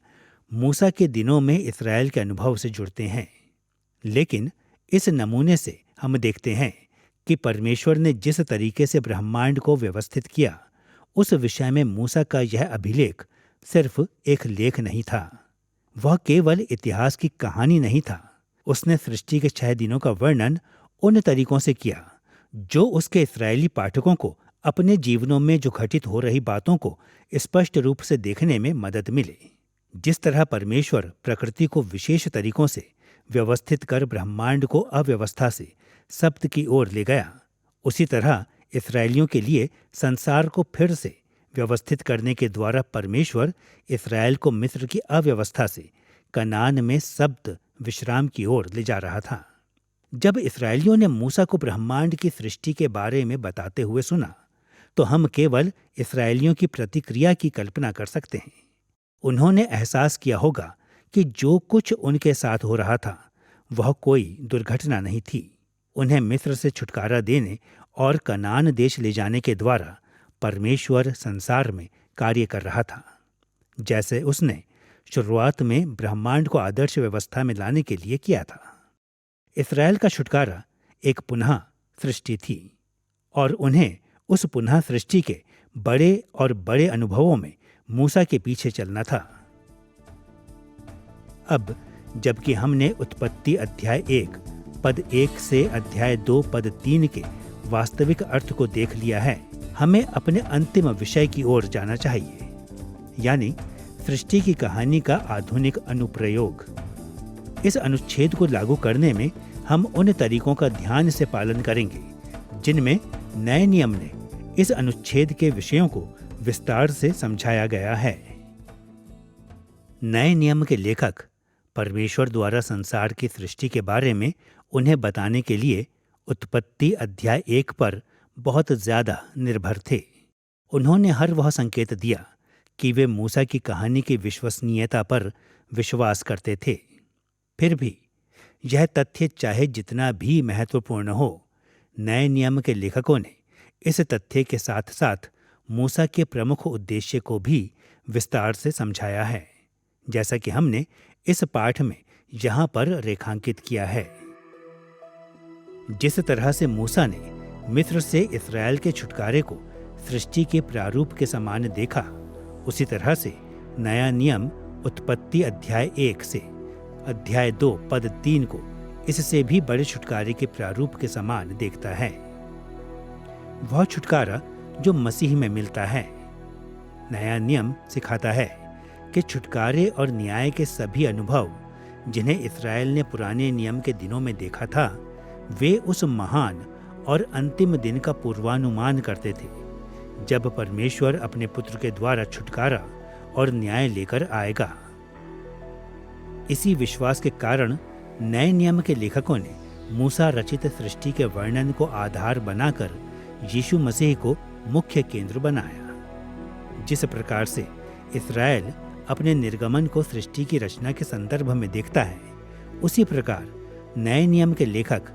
मूसा के दिनों में इस्राएल के अनुभव से जुड़ते हैं, लेकिन इस नमूने से हम देखते हैं कि परमेश्वर ने जिस तरीके से ब्रह्मांड को व्यवस्थित किया, उस विषय में मूसा का यह अभिलेख सिर्फ एक लेख नहीं था। वह केवल इतिहास की कहानी नहीं था। उसने सृष्टि के 6 दिनों का वर्णन उन तरीकों से किया जो उसके इस्राएली पाठकों को अपने जीवनों में जो घटित हो रही बातों को स्पष्ट रूप से देखने में मदद मिले। जिस तरह परमेश्वर प्रकृति को विशेष तरीकों से व्यवस्थित कर ब्रह्मांड को अव्यवस्था से सप्त की ओर ले गया, उसी तरह इस्राएलियों के लिए संसार को फिर से व्यवस्थित करने के द्वारा परमेश्वर इस्राएल को मिस्र की अव्यवस्था से कनान में सप्त विश्राम की ओर ले जा रहा था। जब इस्राएलियों ने मूसा को ब्रह्मांड की सृष्टि के बारे में बताते हुए सुना, तो हम केवल इस्राएलियों की प्रतिक्रिया की कल्पना कर सकते हैं। उन्होंने एहसास किया होगा कि जो कुछ उनके साथ हो रहा था वह कोई दुर्घटना नहीं थी। उन्हें मिस्र से छुटकारा देने और कनान देश ले जाने के द्वारा परमेश्वर संसार में कार्य कर रहा था, जैसे उसने शुरुआत में ब्रह्मांड को आदर्श व्यवस्था में लाने के लिए किया था। इस्राएल का छुटकारा एक पुनः सृष्टि थी और उन्हें उस पुनः सृष्टि के बड़े और बड़े अनुभवों में मूसा के पीछे चलना था। अब जबकि हमने उत्पत्ति अध्याय 1 पद 1 से अध्याय 2 पद 3 के वास्तविक अर्थ को देख लिया है, हमें अपने अंतिम विषय की ओर जाना चाहिए, यानी सृष्टि की कहानी का आधुनिक अनुप्रयोग। इस अनुच्छेद को लागू करने में हम उन तरीकों का ध्यान से पालन करेंगे जिनमें नए नियम ने इस अनुच्छेद के विषयों को विस्तार से समझाया गया है। नए नियम के लेखक परमेश्वर द्वारा संसार की सृष्टि के बारे में उन्हें बताने के लिए उत्पत्ति अध्याय 1 पर बहुत ज्यादा निर्भर थे। उन्होंने हर वह संकेत दिया कि वे मूसा की कहानी की विश्वसनीयता पर विश्वास करते थे। फिर भी यह तथ्य चाहे जितना भी महत्वपूर्ण हो, नए नियम के लेखकों ने इस तथ्य के साथ साथ मूसा के प्रमुख उद्देश्य को भी विस्तार से समझाया है, जैसा कि हमने इस पाठ में यहाँ पर रेखांकित किया है। जिस तरह से मूसा ने मिस्र से इस्राएल के छुटकारे को सृष्टि के प्रारूप के समान देखा, उसी तरह से नया नियम उत्पत्ति अध्याय 1 से अध्याय 2 पद 3 को इससे भी बड़े छुटकारे के प्रारूप के समान देखता है। वह छुटकारा जो मसीह में मिलता है। नया नियम सिखाता है कि छुटकारे और न्याय के सभी अनुभव जिन्हें इस्राएल ने पुराने नियम के दिनों में देखा था, वे उस महान और अंतिम दिन का पूर्वानुमान करते थे जब परमेश्वर अपने पुत्र के द्वारा छुटकारा और न्याय लेकर आएगा। इसी विश्वास के कारण नए नियम के लेखकों ने मूसा रचित सृष्टि के वर्णन को आधार बनाकर यीशु मसीह को मुख्य केंद्र बनाया। जिस प्रकार से इस्राएल अपने निर्गमन को सृष्टि की रचना के संदर्भ में देखता है, उसी प्रकार नए नियम के लेखक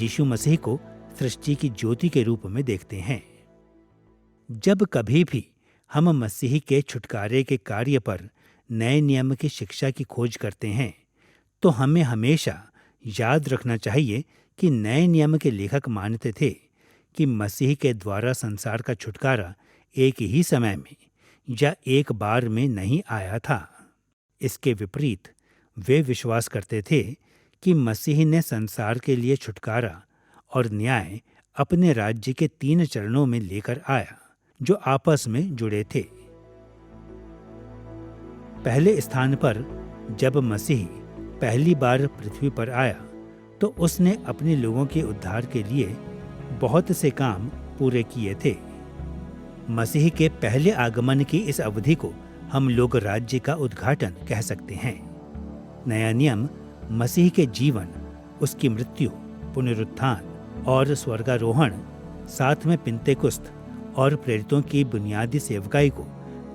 यीशु मसीह को सृष्टि की ज्योति के रूप में देखते हैं। जब कभी भी हम मसीह के छुटकारे के कार्य पर नए नियम की शिक्षा की खोज करते हैं, तो हमें हमेशा याद रखना चाहिए कि नए नियम के लेखक मानते थे कि मसीह के द्वारा संसार का छुटकारा एक ही समय में या एक बार में नहीं आया था। इसके विपरीत वे विश्वास करते थे कि मसीह ने संसार के लिए छुटकारा और न्याय अपने राज्य के 3 चरणों में लेकर आया, जो आपस में जुड़े थे। पहले स्थान पर जब मसीह पहली बार पृथ्वी पर आया, तो उसने अपने लोगों के उद्धार के लिए बहुत से काम पूरे किए थे। मसीह के पहले आगमन की इस अवधि को हम लोग राज्य का उद्घाटन कह सकते हैं। नया नियम मसीह के जीवन, उसकी मृत्यु, पुनरुत्थान और स्वर्गारोहण, साथ में पिंतेकुस्त और प्रेरितों की बुनियादी सेवकाई को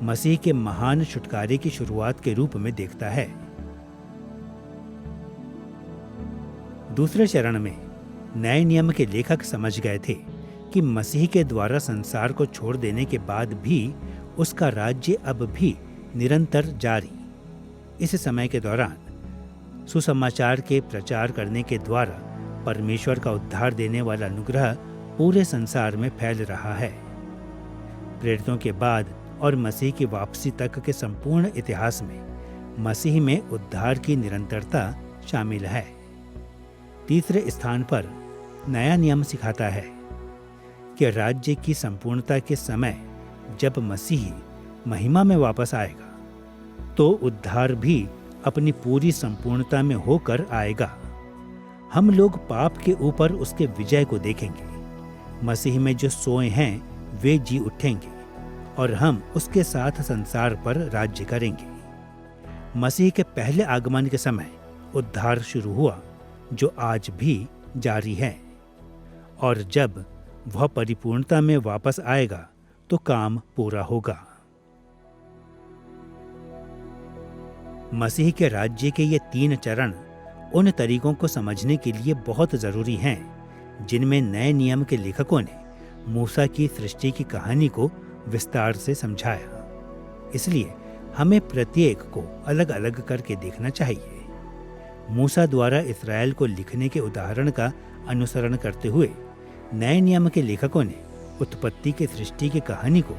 मसीह के महान छुटकारे की शुरुआत के रूप में देखता है। दूसरे चरण में नए नियम के लेखक समझ गए थे कि मसीह के द्वारा संसार को छोड़ देने के बाद भी उसका राज्य अब भी निरंतर जारी। इस समय के दौरान सुसमाचार के प्रचार करने के द्वारा परमेश्वर का उद्धार देने वाला अनुग्रह पूरे संसार में फैल रहा है। प्रेरितों के बाद और मसीह की वापसी तक के संपूर्ण इतिहास में मसीह में उद्धार की निरंतरता शामिल है। तीसरे स्थान पर नया नियम सिखाता है कि राज्य की संपूर्णता के समय जब मसीह महिमा में वापस आएगा, तो उद्धार भी अपनी पूरी संपूर्णता में होकर आएगा। हम लोग पाप के ऊपर उसके विजय को देखेंगे। मसीह में जो सोए हैं वे जी उठेंगे और हम उसके साथ संसार पर राज्य करेंगे। मसीह के पहले आगमन के समय उद्धार शुरू हुआ, जो आज भी जारी है, और जब वह परिपूर्णता में वापस आएगा तो काम पूरा होगा। मसीह के राज्य के ये 3 चरण उन तरीकों को समझने के लिए बहुत जरूरी हैं जिनमें नए नियम के लेखकों ने मूसा की सृष्टि की कहानी को विस्तार से समझाया। इसलिए हमें प्रत्येक को अलग अलग करके देखना चाहिए। मूसा द्वारा इस्राएल को लिखने के उदाहरण का अनुसरण करते हुए नए नियम के लेखकों ने उत्पत्ति की सृष्टि की कहानी को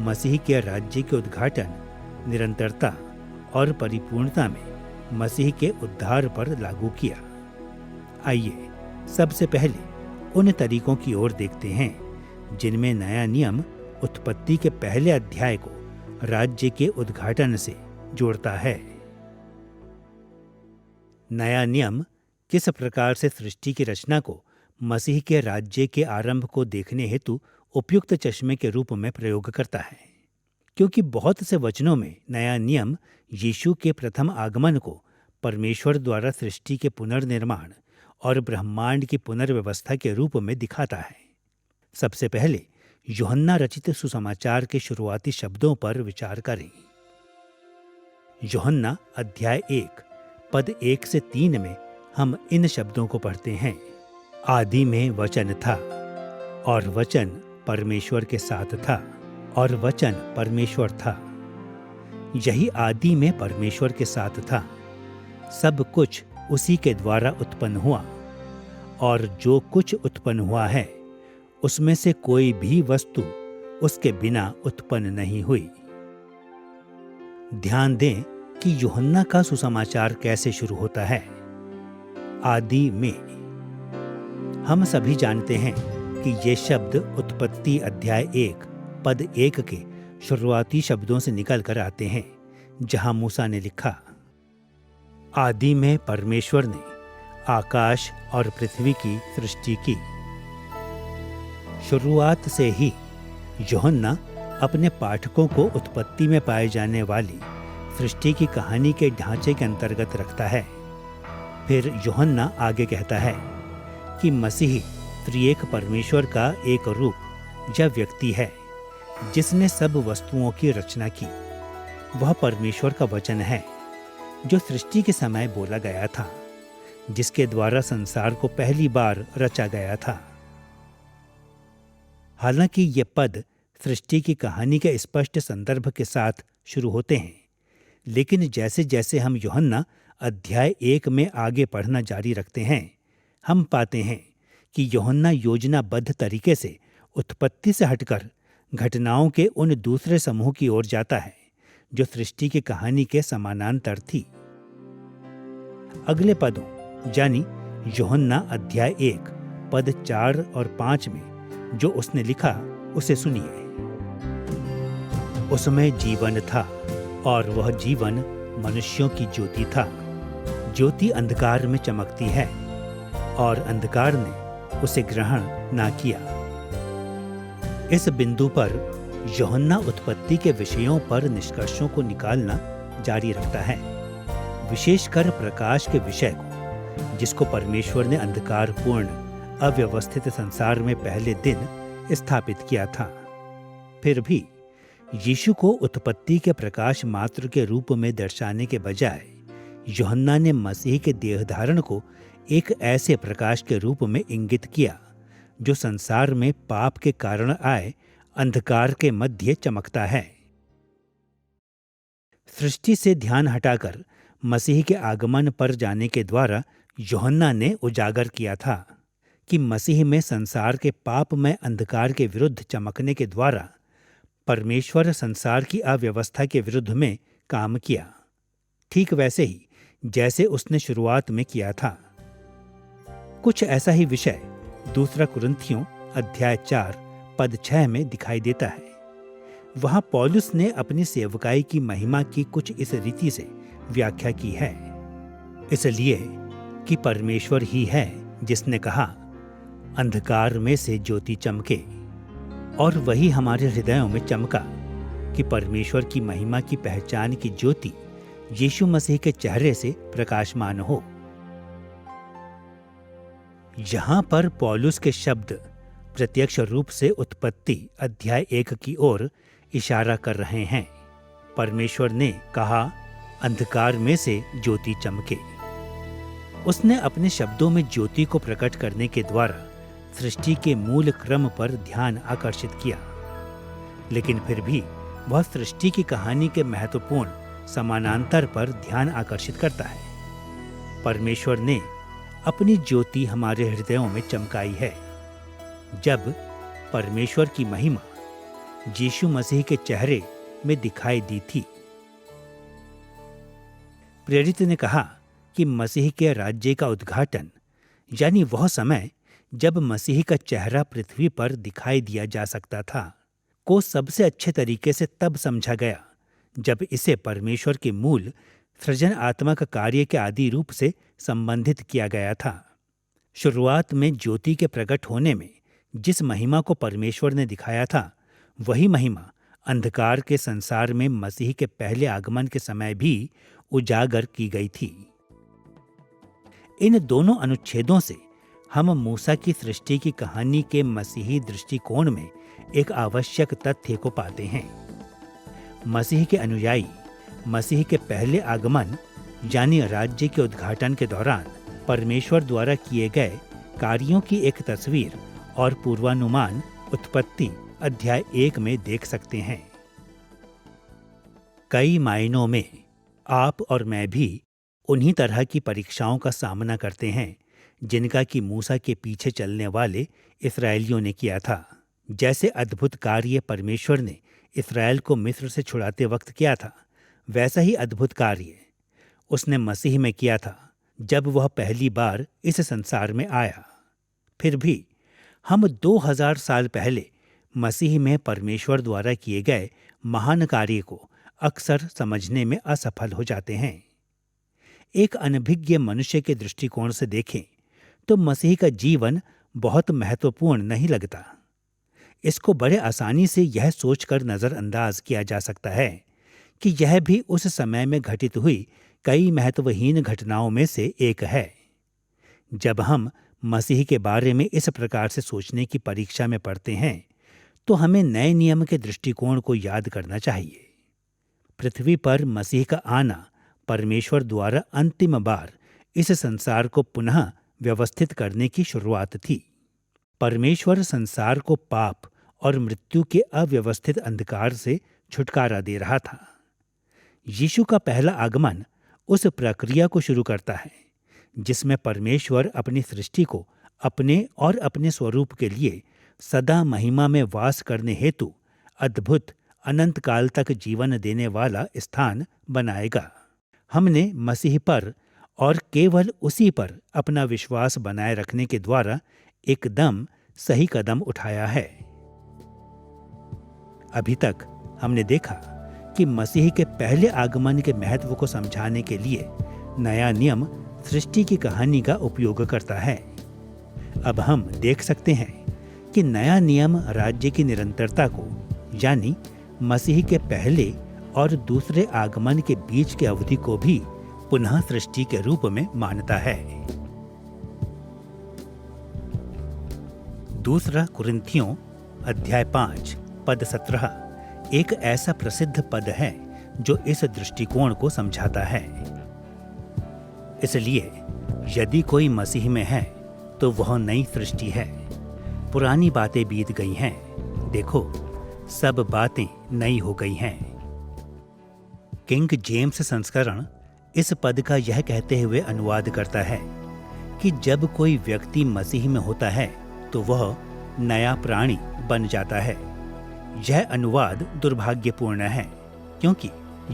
मसीह के राज्य के उद्घाटन, निरंतरता और परिपूर्णता में मसीह के उद्धार पर लागू किया। आइए सबसे पहले उन तरीकों की ओर देखते हैं जिनमें नया नियम उत्पत्ति के पहले अध्याय को राज्य के उद्घाटन से जोड़ता है। नया नियम किस प्रकार से सृष्टि की रचना को मसीह के राज्य के आरंभ को देखने हेतु उपयुक्त चश्मे के रूप में प्रयोग करता है, क्योंकि बहुत से वचनों में नया नियम यीशु के प्रथम आगमन को परमेश्वर द्वारा सृष्टि के पुनर्निर्माण और ब्रह्मांड की पुनर्व्यवस्था के रूप में दिखाता है। सबसे पहले यूहन्ना रचित सुसमाचार के शुरुआती शब्दों पर विचार करें। यूहन्ना अध्याय 1 पद 1 से 3 में हम इन शब्दों को पढ़ते हैं। आदि में वचन था और वचन परमेश्वर के साथ था और वचन परमेश्वर था। यही आदि में परमेश्वर के साथ था। सब कुछ उसी के द्वारा उत्पन्न हुआ और जो कुछ उत्पन्न हुआ है उसमें से कोई भी वस्तु उसके बिना उत्पन्न नहीं हुई। ध्यान दें कि यूहन्ना का सुसमाचार कैसे शुरू होता है। आदि में। हम सभी जानते हैं कि ये शब्द उत्पत्ति अध्याय 1 पद 1 के शुरुआती शब्दों से निकल कर आते हैं, जहां मूसा ने लिखा, आदि में परमेश्वर ने आकाश और पृथ्वी की सृष्टि की। शुरुआत से ही यूहन्ना अपने पाठकों को उत्पत्ति में पाए जाने वाली सृष्टि की कहानी के ढांचे के अंतर्गत रखता है। फिर यूहन्ना आगे कहता है कि मसीह त्रिएक परमेश्वर का एक रूप या व्यक्ति है जिसने सब वस्तुओं की रचना की। वह परमेश्वर का वचन है जो सृष्टि के समय बोला गया था, जिसके द्वारा संसार को पहली बार रचा गया था। हालांकि ये पद सृष्टि की कहानी के स्पष्ट संदर्भ के साथ शुरू होते हैं, लेकिन जैसे जैसे हम यूहन्ना अध्याय 1 में आगे पढ़ना जारी रखते हैं, हम पाते हैं कि यूहन्ना योजनाबद्ध तरीके से उत्पत्ति से हटकर घटनाओं के उन दूसरे समूह की ओर जाता है जो सृष्टि की कहानी के समानांतर थी। अगले पदों यानी यूहन्ना अध्याय 1 पद 4 और 5 में जो उसने लिखा उसे सुनिए। उसमें जीवन था और वह जीवन मनुष्यों की ज्योति था। ज्योति अंधकार में चमकती है और अंधकार ने उसे ग्रहण ना किया। इस बिंदु पर यूहन्ना उत्पत्ति के विषयों पर निष्कर्षों को निकालना जारी रखता है, विशेषकर प्रकाश के विषय को, जिसको परमेश्वर ने अंधकारपूर्ण अव्यवस्थित संसार में पहले दिन स्थापित किया था। फिर भी यीशु को उत्पत्ति के प्रकाश मात्र के रूप में दर्शाने के बजाय यूहन्ना ने मसीह के देहधारण को एक ऐसे प्रकाश के रूप में इंगित किया जो संसार में पाप के कारण आए अंधकार के मध्य चमकता है। सृष्टि से ध्यान हटाकर मसीह के आगमन पर जाने के द्वारा यूहन्ना ने उजागर किया था कि मसीह में संसार के पापमय अंधकार के विरुद्ध चमकने के द्वारा परमेश्वर संसार की अव्यवस्था के विरुद्ध में काम किया, ठीक वैसे ही जैसे उसने शुरुआत में किया था। कुछ ऐसा ही विषय दूसरा कुरिन्थियों अध्याय 4 पद 6 में दिखाई देता है। वहां पौलुस ने अपनी सेवकाई की महिमा की कुछ इस रीति से व्याख्या की है, इसलिए कि परमेश्वर ही है जिसने कहा, अंधकार में से ज्योति चमके, और वही हमारे हृदयों में चमका कि परमेश्वर की महिमा की पहचान की ज्योति यीशु मसीह के चेहरे से प्रकाशमान हो। यहां पर पौलुस के शब्द प्रत्यक्ष रूप से उत्पत्ति अध्याय 1 की ओर इशारा कर रहे हैं। परमेश्वर ने कहा, अंधकार में से ज्योति चमके। उसने अपने शब्दों में ज्योति को प्रकट करने के द्वारा सृष्टि के मूल क्रम पर ध्यान आकर्षित किया, लेकिन फिर भी वह सृष्टि की कहानी के महत्वपूर्ण समानांतर पर ध्यान आकर्षित करता है। परमेश्वर ने अपनी ज्योति हमारे हृदयों में चमकाई है जब परमेश्वर की महिमा यीशु मसीह के चेहरे में दिखाई दी थी। प्रेरित ने कहा कि मसीह के राज्य का उद्घाटन यानी वह समय जब मसीह का चेहरा पृथ्वी पर दिखाई दिया जा सकता था को सबसे अच्छे तरीके से तब समझा गया जब इसे परमेश्वर के मूल सृजनात्मक कार्य के आदि रूप से संबंधित किया गया था। शुरुआत में ज्योति के प्रकट होने में जिस महिमा को परमेश्वर ने दिखाया था, वही महिमा अंधकार के संसार में मसीह के पहले आगमन के समय भी उजागर की गई थी। इन दोनों अनुच्छेदों से हम मूसा की सृष्टि की कहानी के मसीही दृष्टिकोण में एक आवश्यक तथ्य को पाते हैं। मसीह के अनुयायी मसीह के पहले आगमन यानी राज्य के उद्घाटन के दौरान परमेश्वर द्वारा किए गए कार्यों की एक तस्वीर और पूर्वानुमान उत्पत्ति अध्याय 1 में देख सकते हैं। कई मायनों में आप और मैं भी उन्हीं तरह की परीक्षाओं का सामना करते हैं जिनका कि मूसा के पीछे चलने वाले इस्राएलियों ने किया था। जैसे अद्भुत कार्य परमेश्वर ने इस्राएल को मिस्र से छुड़ाते वक्त किया था, वैसा ही अद्भुत कार्य उसने मसीह में किया था जब वह पहली बार इस संसार में आया। फिर भी हम 2000 साल पहले मसीह में परमेश्वर द्वारा किए गए महान कार्य को अक्सर समझने में असफल हो जाते हैं। एक अनभिज्ञ मनुष्य के दृष्टिकोण से देखें तो मसीह का जीवन बहुत महत्वपूर्ण नहीं लगता। इसको बड़े आसानी से यह सोचकर नजरअंदाज किया जा सकता है कि यह भी उस समय में घटित हुई कई महत्वहीन घटनाओं में से एक है। जब हम मसीह के बारे में इस प्रकार से सोचने की परीक्षा में पड़ते हैं तो हमें नए नियम के दृष्टिकोण को याद करना चाहिए। पृथ्वी पर मसीह का आना परमेश्वर द्वारा अंतिम बार इस संसार को पुनः व्यवस्थित करने की शुरुआत थी। परमेश्वर संसार को पाप और मृत्यु के अव्यवस्थित अंधकार से छुटकारा दे रहा था। यीशु का पहला आगमन उस प्रक्रिया को शुरू करता है जिसमें परमेश्वर अपनी सृष्टि को अपने और अपने स्वरूप के लिए सदा महिमा में वास करने हेतु अद्भुत अनंत काल तक जीवन देने वाला स्थान बनाएगा। हमने मसीह पर और केवल उसी पर अपना विश्वास बनाए रखने के द्वारा एकदम सही कदम उठाया है। अभी तक हमने देखा कि मसीह के पहले आगमन के महत्व को समझाने के लिए नया नियम सृष्टि की कहानी का उपयोग करता है। अब हम देख सकते हैं कि नया नियम राज्य की निरंतरता को, यानी मसीह के पहले और दूसरे आगमन के बीच की अवधि को भी पुनः सृष्टि के रूप में मानता है। दूसरा कुरिन्थियों अध्याय 5 पद 17 एक ऐसा प्रसिद्ध पद है जो इस दृष्टिकोण को समझाता है। इसलिए यदि कोई मसीह में है तो वह नई सृष्टि है, पुरानी बातें बीत गई हैं, देखो सब बातें नई हो गई हैं। किंग जेम्स संस्करण इस पद का यह कहते हुए अनुवाद करता है कि जब कोई व्यक्ति मसीह में होता है तो वह नया प्राणी बन जाता है। यह अनुवाद दुर्भाग्यपूर्ण है क्योंकि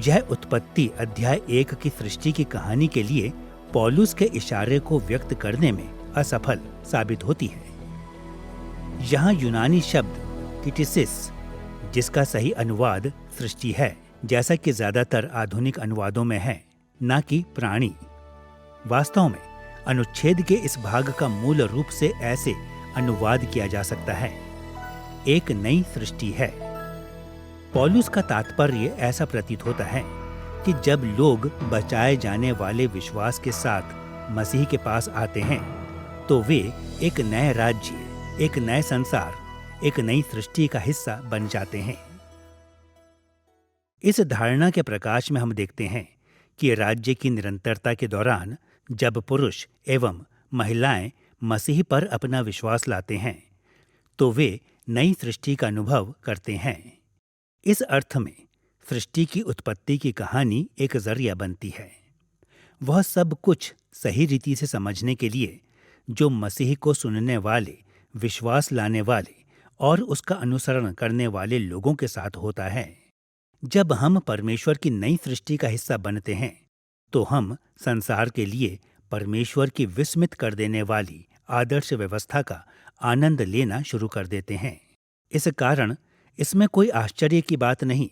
यह उत्पत्ति अध्याय 1 की सृष्टि की कहानी के लिए पौलुस के इशारे को व्यक्त करने में असफल साबित होती है। यहाँ यूनानी शब्द किटिसिस, जिसका सही अनुवाद सृष्टि है, जैसा कि ज्यादातर आधुनिक अनुवादों में है, न कि प्राणी। वास्तव में अनुच्छेद के इस भाग का मूल रूप से ऐसे अनुवाद किया जा सकता है, एक नई सृष्टि है। पौलुस का तात्पर्य ऐसा प्रतीत होता है कि जब लोग बचाए जाने वाले विश्वास के साथ मसीह के पास आते हैं तो वे एक नए राज्य, एक नए संसार, एक नई सृष्टि का हिस्सा बन जाते हैं। इस धारणा के प्रकाश में हम देखते हैं कि राज्य की निरंतरता के दौरान जब पुरुष एवं महिलाएं मसीह पर अपना विश्वास लाते हैं तो वे नई सृष्टि का अनुभव करते हैं। इस अर्थ में सृष्टि की उत्पत्ति की कहानी एक जरिया बनती है। वह सब कुछ सही रीति से समझने के लिए जो मसीह को सुनने वाले, विश्वास लाने वाले और उसका अनुसरण करने वाले लोगों के साथ होता है। जब हम परमेश्वर की नई सृष्टि का हिस्सा बनते हैं तो हम संसार के लिए परमेश्वर की विस्मित कर देने वाली आदर्श व्यवस्था का आनंद लेना शुरू कर देते हैं। इस कारण इसमें कोई आश्चर्य की बात नहीं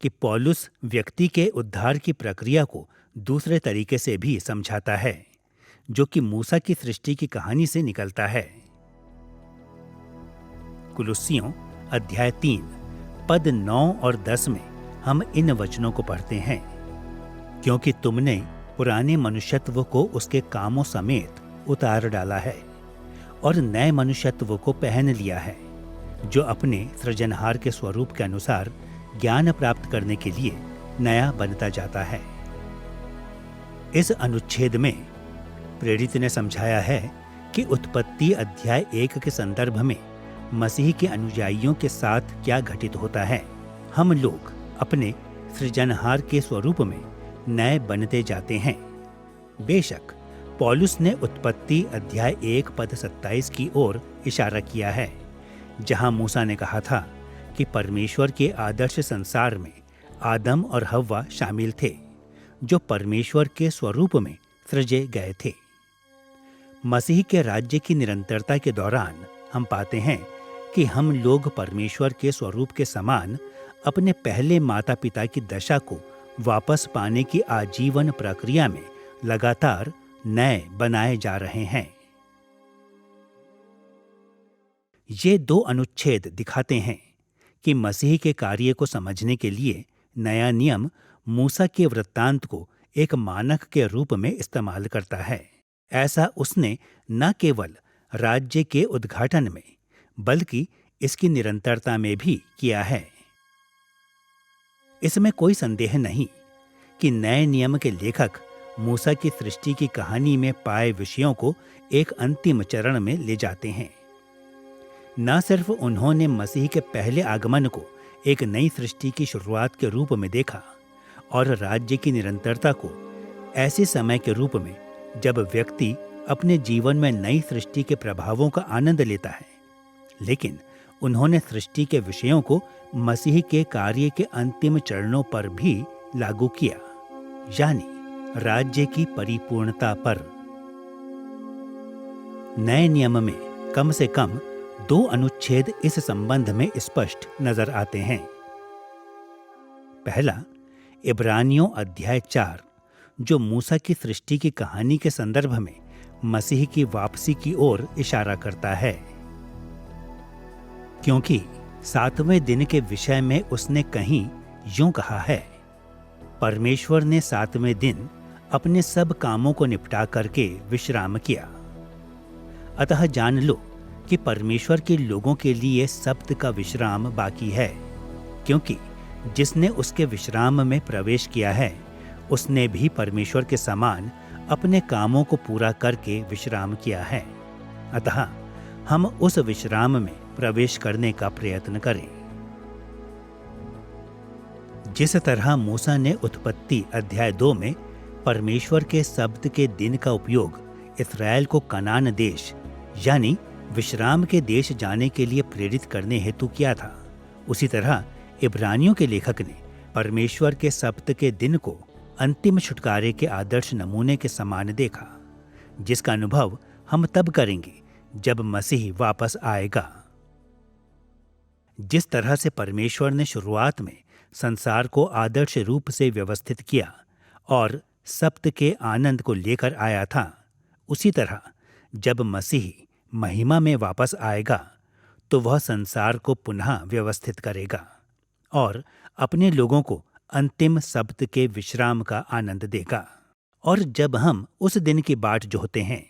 कि पौलुस व्यक्ति के उद्धार की प्रक्रिया को दूसरे तरीके से भी समझाता है, जो कि मूसा की सृष्टि की कहानी से निकलता है। कुलुस्सियों अध्याय 3 पद 9 और 10 में हम इन वचनों को पढ़ते हैं, क्योंकि तुमने पुराने मनुष्यत्व को उसके कामों समेत उतार डाला है और नए मनुष्यत्व को पहन लिया है, जो अपने सृजनहार के स्वरूप के अनुसार ज्ञान प्राप्त करने के लिए नया बनता जाता है। इस अनुच्छेद में प्रेरित ने समझाया है कि उत्पत्ति अध्याय 1 के संदर्भ में मसीह के अनुयायियों के साथ क्या घटित होता है। हम लोग अपने सृजनहार के स्वरूप में नए बनते जाते हैं। बेशक पौलुस ने उत्पत्ति अध्याय 1 पद 27 की ओर इशारा किया है, जहां मूसा ने कहा था कि परमेश्वर के आदर्श संसार में आदम और हव्वा शामिल थे, जो परमेश्वर के स्वरूप में सृजे गए थे। मसीह के राज्य की निरंतरता के दौरान हम पाते हैं कि हम लोग परमेश्वर के स्वरूप के समान अपने पहले माता पिता की दशा को वापस पाने की आजीवन प्रक्रिया में लगातार नए बनाए जा रहे हैं। ये दो अनुच्छेद दिखाते हैं कि मसीह के कार्य को समझने के लिए नया नियम मूसा के वृत्तांत को एक मानक के रूप में इस्तेमाल करता है। ऐसा उसने न केवल राज्य के उद्घाटन में बल्कि इसकी निरंतरता में भी किया है। इसमें कोई संदेह नहीं कि नए नियम के लेखक मूसा की सृष्टि की कहानी में पाए विषयों को एक अंतिम चरण में ले जाते हैं। न सिर्फ उन्होंने मसीह के पहले आगमन को एक नई सृष्टि की शुरुआत के रूप में देखा और राज्य की निरंतरता को ऐसे समय के रूप में जब व्यक्ति अपने जीवन में नई सृष्टि के प्रभावों का आनंद लेता है, लेकिन उन्होंने सृष्टि के विषयों को मसीह के कार्य के अंतिम चरणों पर भी लागू किया, यानी राज्य की परिपूर्णता पर। नए नियम में कम से कम दो अनुच्छेद इस संबंध में स्पष्ट नजर आते हैं। पहला, इब्रानियों अध्याय 4, जो मूसा की सृष्टि की कहानी के संदर्भ में मसीह की वापसी की ओर इशारा करता है, क्योंकि 7वें दिन के विषय में उसने कहीं यूं कहा है, परमेश्वर ने 7वें दिन अपने सब कामों को निपटा करके विश्राम किया। अतः जान लो कि परमेश्वर के लोगों के लिए सब्त का विश्राम बाकी है, क्योंकि जिसने उसके विश्राम में प्रवेश किया है उसने भी परमेश्वर के समान अपने कामों को पूरा करके विश्राम किया है। अतः हम उस विश्राम में प्रवेश करने का प्रयत्न करें। जिस तरह मूसा ने उत्पत्ति अध्याय 2 में परमेश्वर के सब्त के दिन का उपयोग इस्राएल को कनान देश यानी विश्राम के देश जाने के लिए प्रेरित करने हेतु किया था, उसी तरह इब्रानियों के लेखक ने परमेश्वर के सब्त के दिन को अंतिम छुटकारे के आदर्श नमूने के समान देखा, जिसका अनुभव हम तब करेंगे जब मसीह वापस आएगा। जिस तरह से परमेश्वर ने शुरुआत में संसार को आदर्श रूप से व्यवस्थित किया और सब्त के आनंद को लेकर आया था, उसी तरह जब मसीह महिमा में वापस आएगा तो वह संसार को पुनः व्यवस्थित करेगा और अपने लोगों को अंतिम सब्त के विश्राम का आनंद देगा। और जब हम उस दिन की बाट जोहते हैं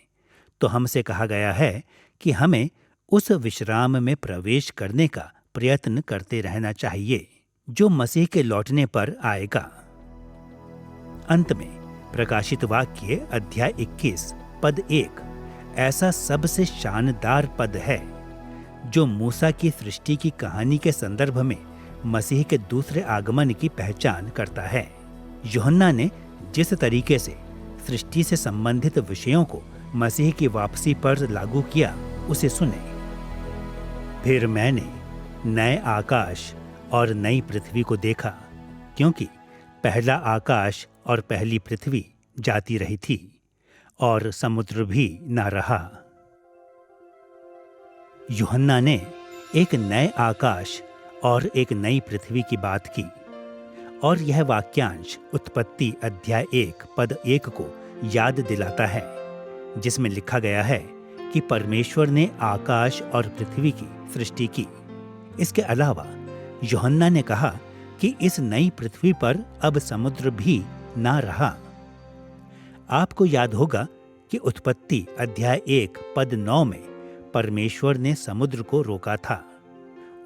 तो हमसे कहा गया है कि हमें उस विश्राम में प्रवेश करने का प्रयत्न करते रहना चाहिए जो मसीह के लौटने पर आएगा। अंत में प्रकाशित वाक्य अध्याय 21 पद 1 ऐसा सबसे शानदार पद है जो मूसा की सृष्टि की कहानी के संदर्भ में मसीह के दूसरे आगमन की पहचान करता है। यूहन्ना ने जिस तरीके से सृष्टि से संबंधित विषयों को मसीह की वापसी पर लागू किया, उसे सुने। फिर मैंने नए आकाश और नई पृथ्वी को देखा, क्योंकि पहला आकाश और पहली पृथ्वी जाती रही थी और समुद्र भी न रहा। यूहन्ना ने एक नए आकाश और एक नई पृथ्वी की बात की, और यह वाक्यांश उत्पत्ति अध्याय 1 पद 1 को याद दिलाता है, जिसमें लिखा गया है कि परमेश्वर ने आकाश और पृथ्वी की सृष्टि की। इसके अलावा यूहन्ना ने कहा कि इस नई पृथ्वी पर अब समुद्र भी ना रहा। आपको याद होगा कि उत्पत्ति अध्याय 1 पद 9 में परमेश्वर ने समुद्र को रोका था,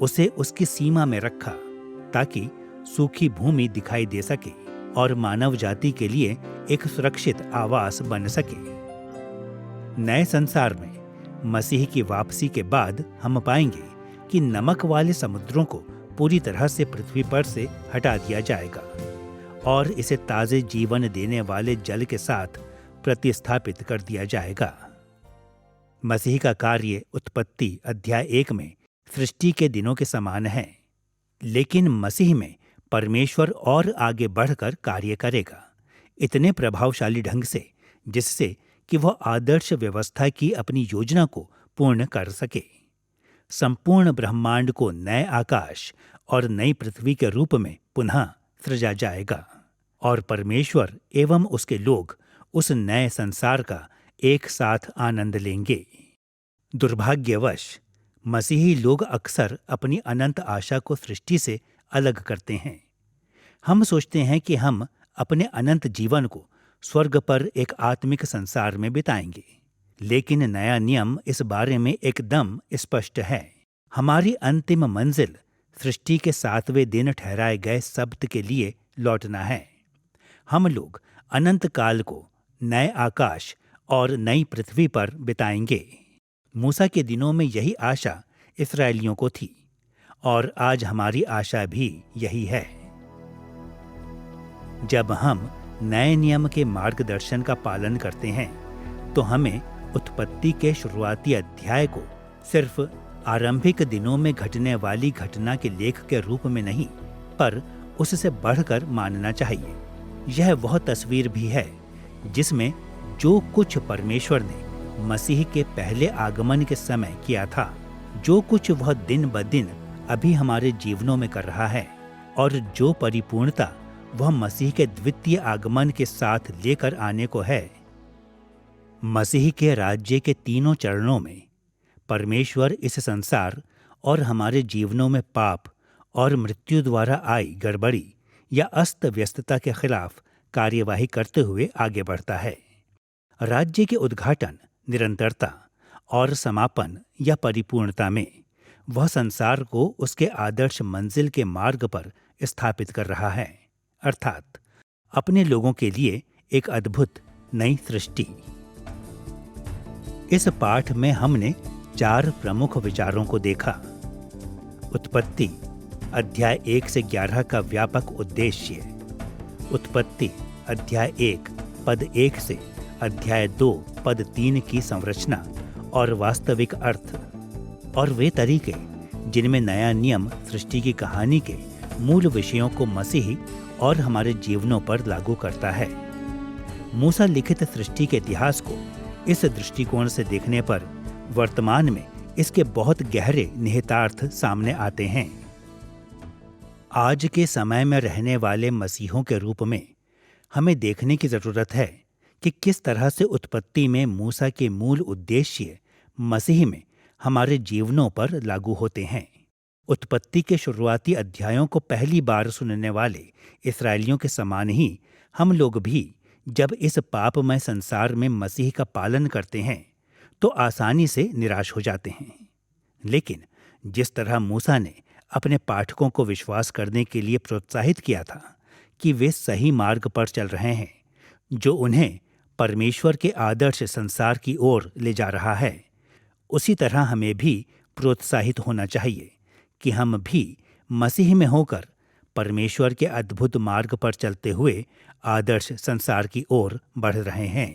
उसे उसकी सीमा में रखा ताकि सूखी भूमि दिखाई दे सके और मानव जाति के लिए एक सुरक्षित आवास बन सके। नए संसार में मसीह की वापसी के बाद हम पाएंगे कि नमक वाले समुद्रों को पूरी तरह से पृथ्वी पर से हटा दिया जाएगा और इसे ताजे जीवन देने वाले जल के साथ प्रतिस्थापित कर दिया जाएगा। मसीह का कार्य उत्पत्ति अध्याय 1 में सृष्टि के दिनों के समान है, लेकिन मसीह में परमेश्वर और आगे बढ़कर कार्य करेगा, इतने प्रभावशाली ढंग से जिससे कि वह आदर्श व्यवस्था की अपनी योजना को पूर्ण कर सके। संपूर्ण ब्रह्मांड को नए आकाश और नई पृथ्वी के रूप में पुनः सृजा जाएगा और परमेश्वर एवं उसके लोग उस नए संसार का एक साथ आनंद लेंगे। दुर्भाग्यवश मसीही लोग अक्सर अपनी अनंत आशा को सृष्टि से अलग करते हैं। हम सोचते हैं कि हम अपने अनंत जीवन को स्वर्ग पर एक आत्मिक संसार में बिताएंगे, लेकिन नया नियम इस बारे में एकदम स्पष्ट है। हमारी अंतिम मंजिल सृष्टि के 7वें दिन ठहराए गए सब्त के लिए लौटना है। हम लोग अनंत काल को नए आकाश और नई पृथ्वी पर बिताएंगे। मूसा के दिनों में यही आशा इस्राएलियों को थी और आज हमारी आशा भी यही है। जब हम नए नियम के मार्गदर्शन का पालन करते हैं तो हमें उत्पत्ति के शुरुआती अध्याय को सिर्फ आरंभिक दिनों में घटने वाली घटना के लेख के रूप में नहीं, पर उससे बढ़कर मानना चाहिए। यह वह तस्वीर भी है जिसमें जो कुछ परमेश्वर ने मसीह के पहले आगमन के समय किया था, जो कुछ वह दिन ब दिन अभी हमारे जीवनों में कर रहा है और जो परिपूर्णता वह मसीह के द्वितीय आगमन के साथ लेकर आने को है। मसीह के राज्य के तीनों चरणों में परमेश्वर इस संसार और हमारे जीवनों में पाप और मृत्यु द्वारा आई गड़बड़ी या अस्त व्यस्तता के खिलाफ कार्यवाही करते हुए आगे बढ़ता है। राज्य के उद्घाटन, निरंतरता और समापन या परिपूर्णता में वह संसार को उसके आदर्श मंजिल के मार्ग पर स्थापित कर रहा है, अर्थात अपने लोगों के लिए एक अद्भुत नई सृष्टि। इस पाठ में हमने 4 प्रमुख विचारों को देखा। उत्पत्ति अध्याय 1 से 11 का व्यापक उद्देश्य, उत्पत्ति अध्याय 1 पद 1 से अध्याय 2 पद 3 की संरचना और वास्तविक अर्थ, और वे तरीके जिनमें नया नियम सृष्टि की कहानी के मूल विषयों को मसीही और हमारे जीवनों पर लागू करता है। मूसा लिखित सृष्टि के इतिहास को इस दृष्टिकोण से देखने पर वर्तमान में इसके बहुत गहरे निहितार्थ सामने आते हैं। आज के समय में रहने वाले मसीहों के रूप में हमें देखने की जरूरत है कि किस तरह से उत्पत्ति में मूसा के मूल उद्देश्य मसीह में हमारे जीवनों पर लागू होते हैं। उत्पत्ति के शुरुआती अध्यायों को पहली बार सुनने वाले इस्राएलियों के समान ही हम लोग भी जब इस पापमय संसार में मसीह का पालन करते हैं तो आसानी से निराश हो जाते हैं। लेकिन जिस तरह मूसा ने अपने पाठकों को विश्वास करने के लिए प्रोत्साहित किया था कि वे सही मार्ग पर चल रहे हैं, जो उन्हें परमेश्वर के आदर्श संसार की ओर ले जा रहा है, उसी तरह हमें भी प्रोत्साहित होना चाहिए कि हम भी मसीह में होकर परमेश्वर के अद्भुत मार्ग पर चलते हुए आदर्श संसार की ओर बढ़ रहे हैं।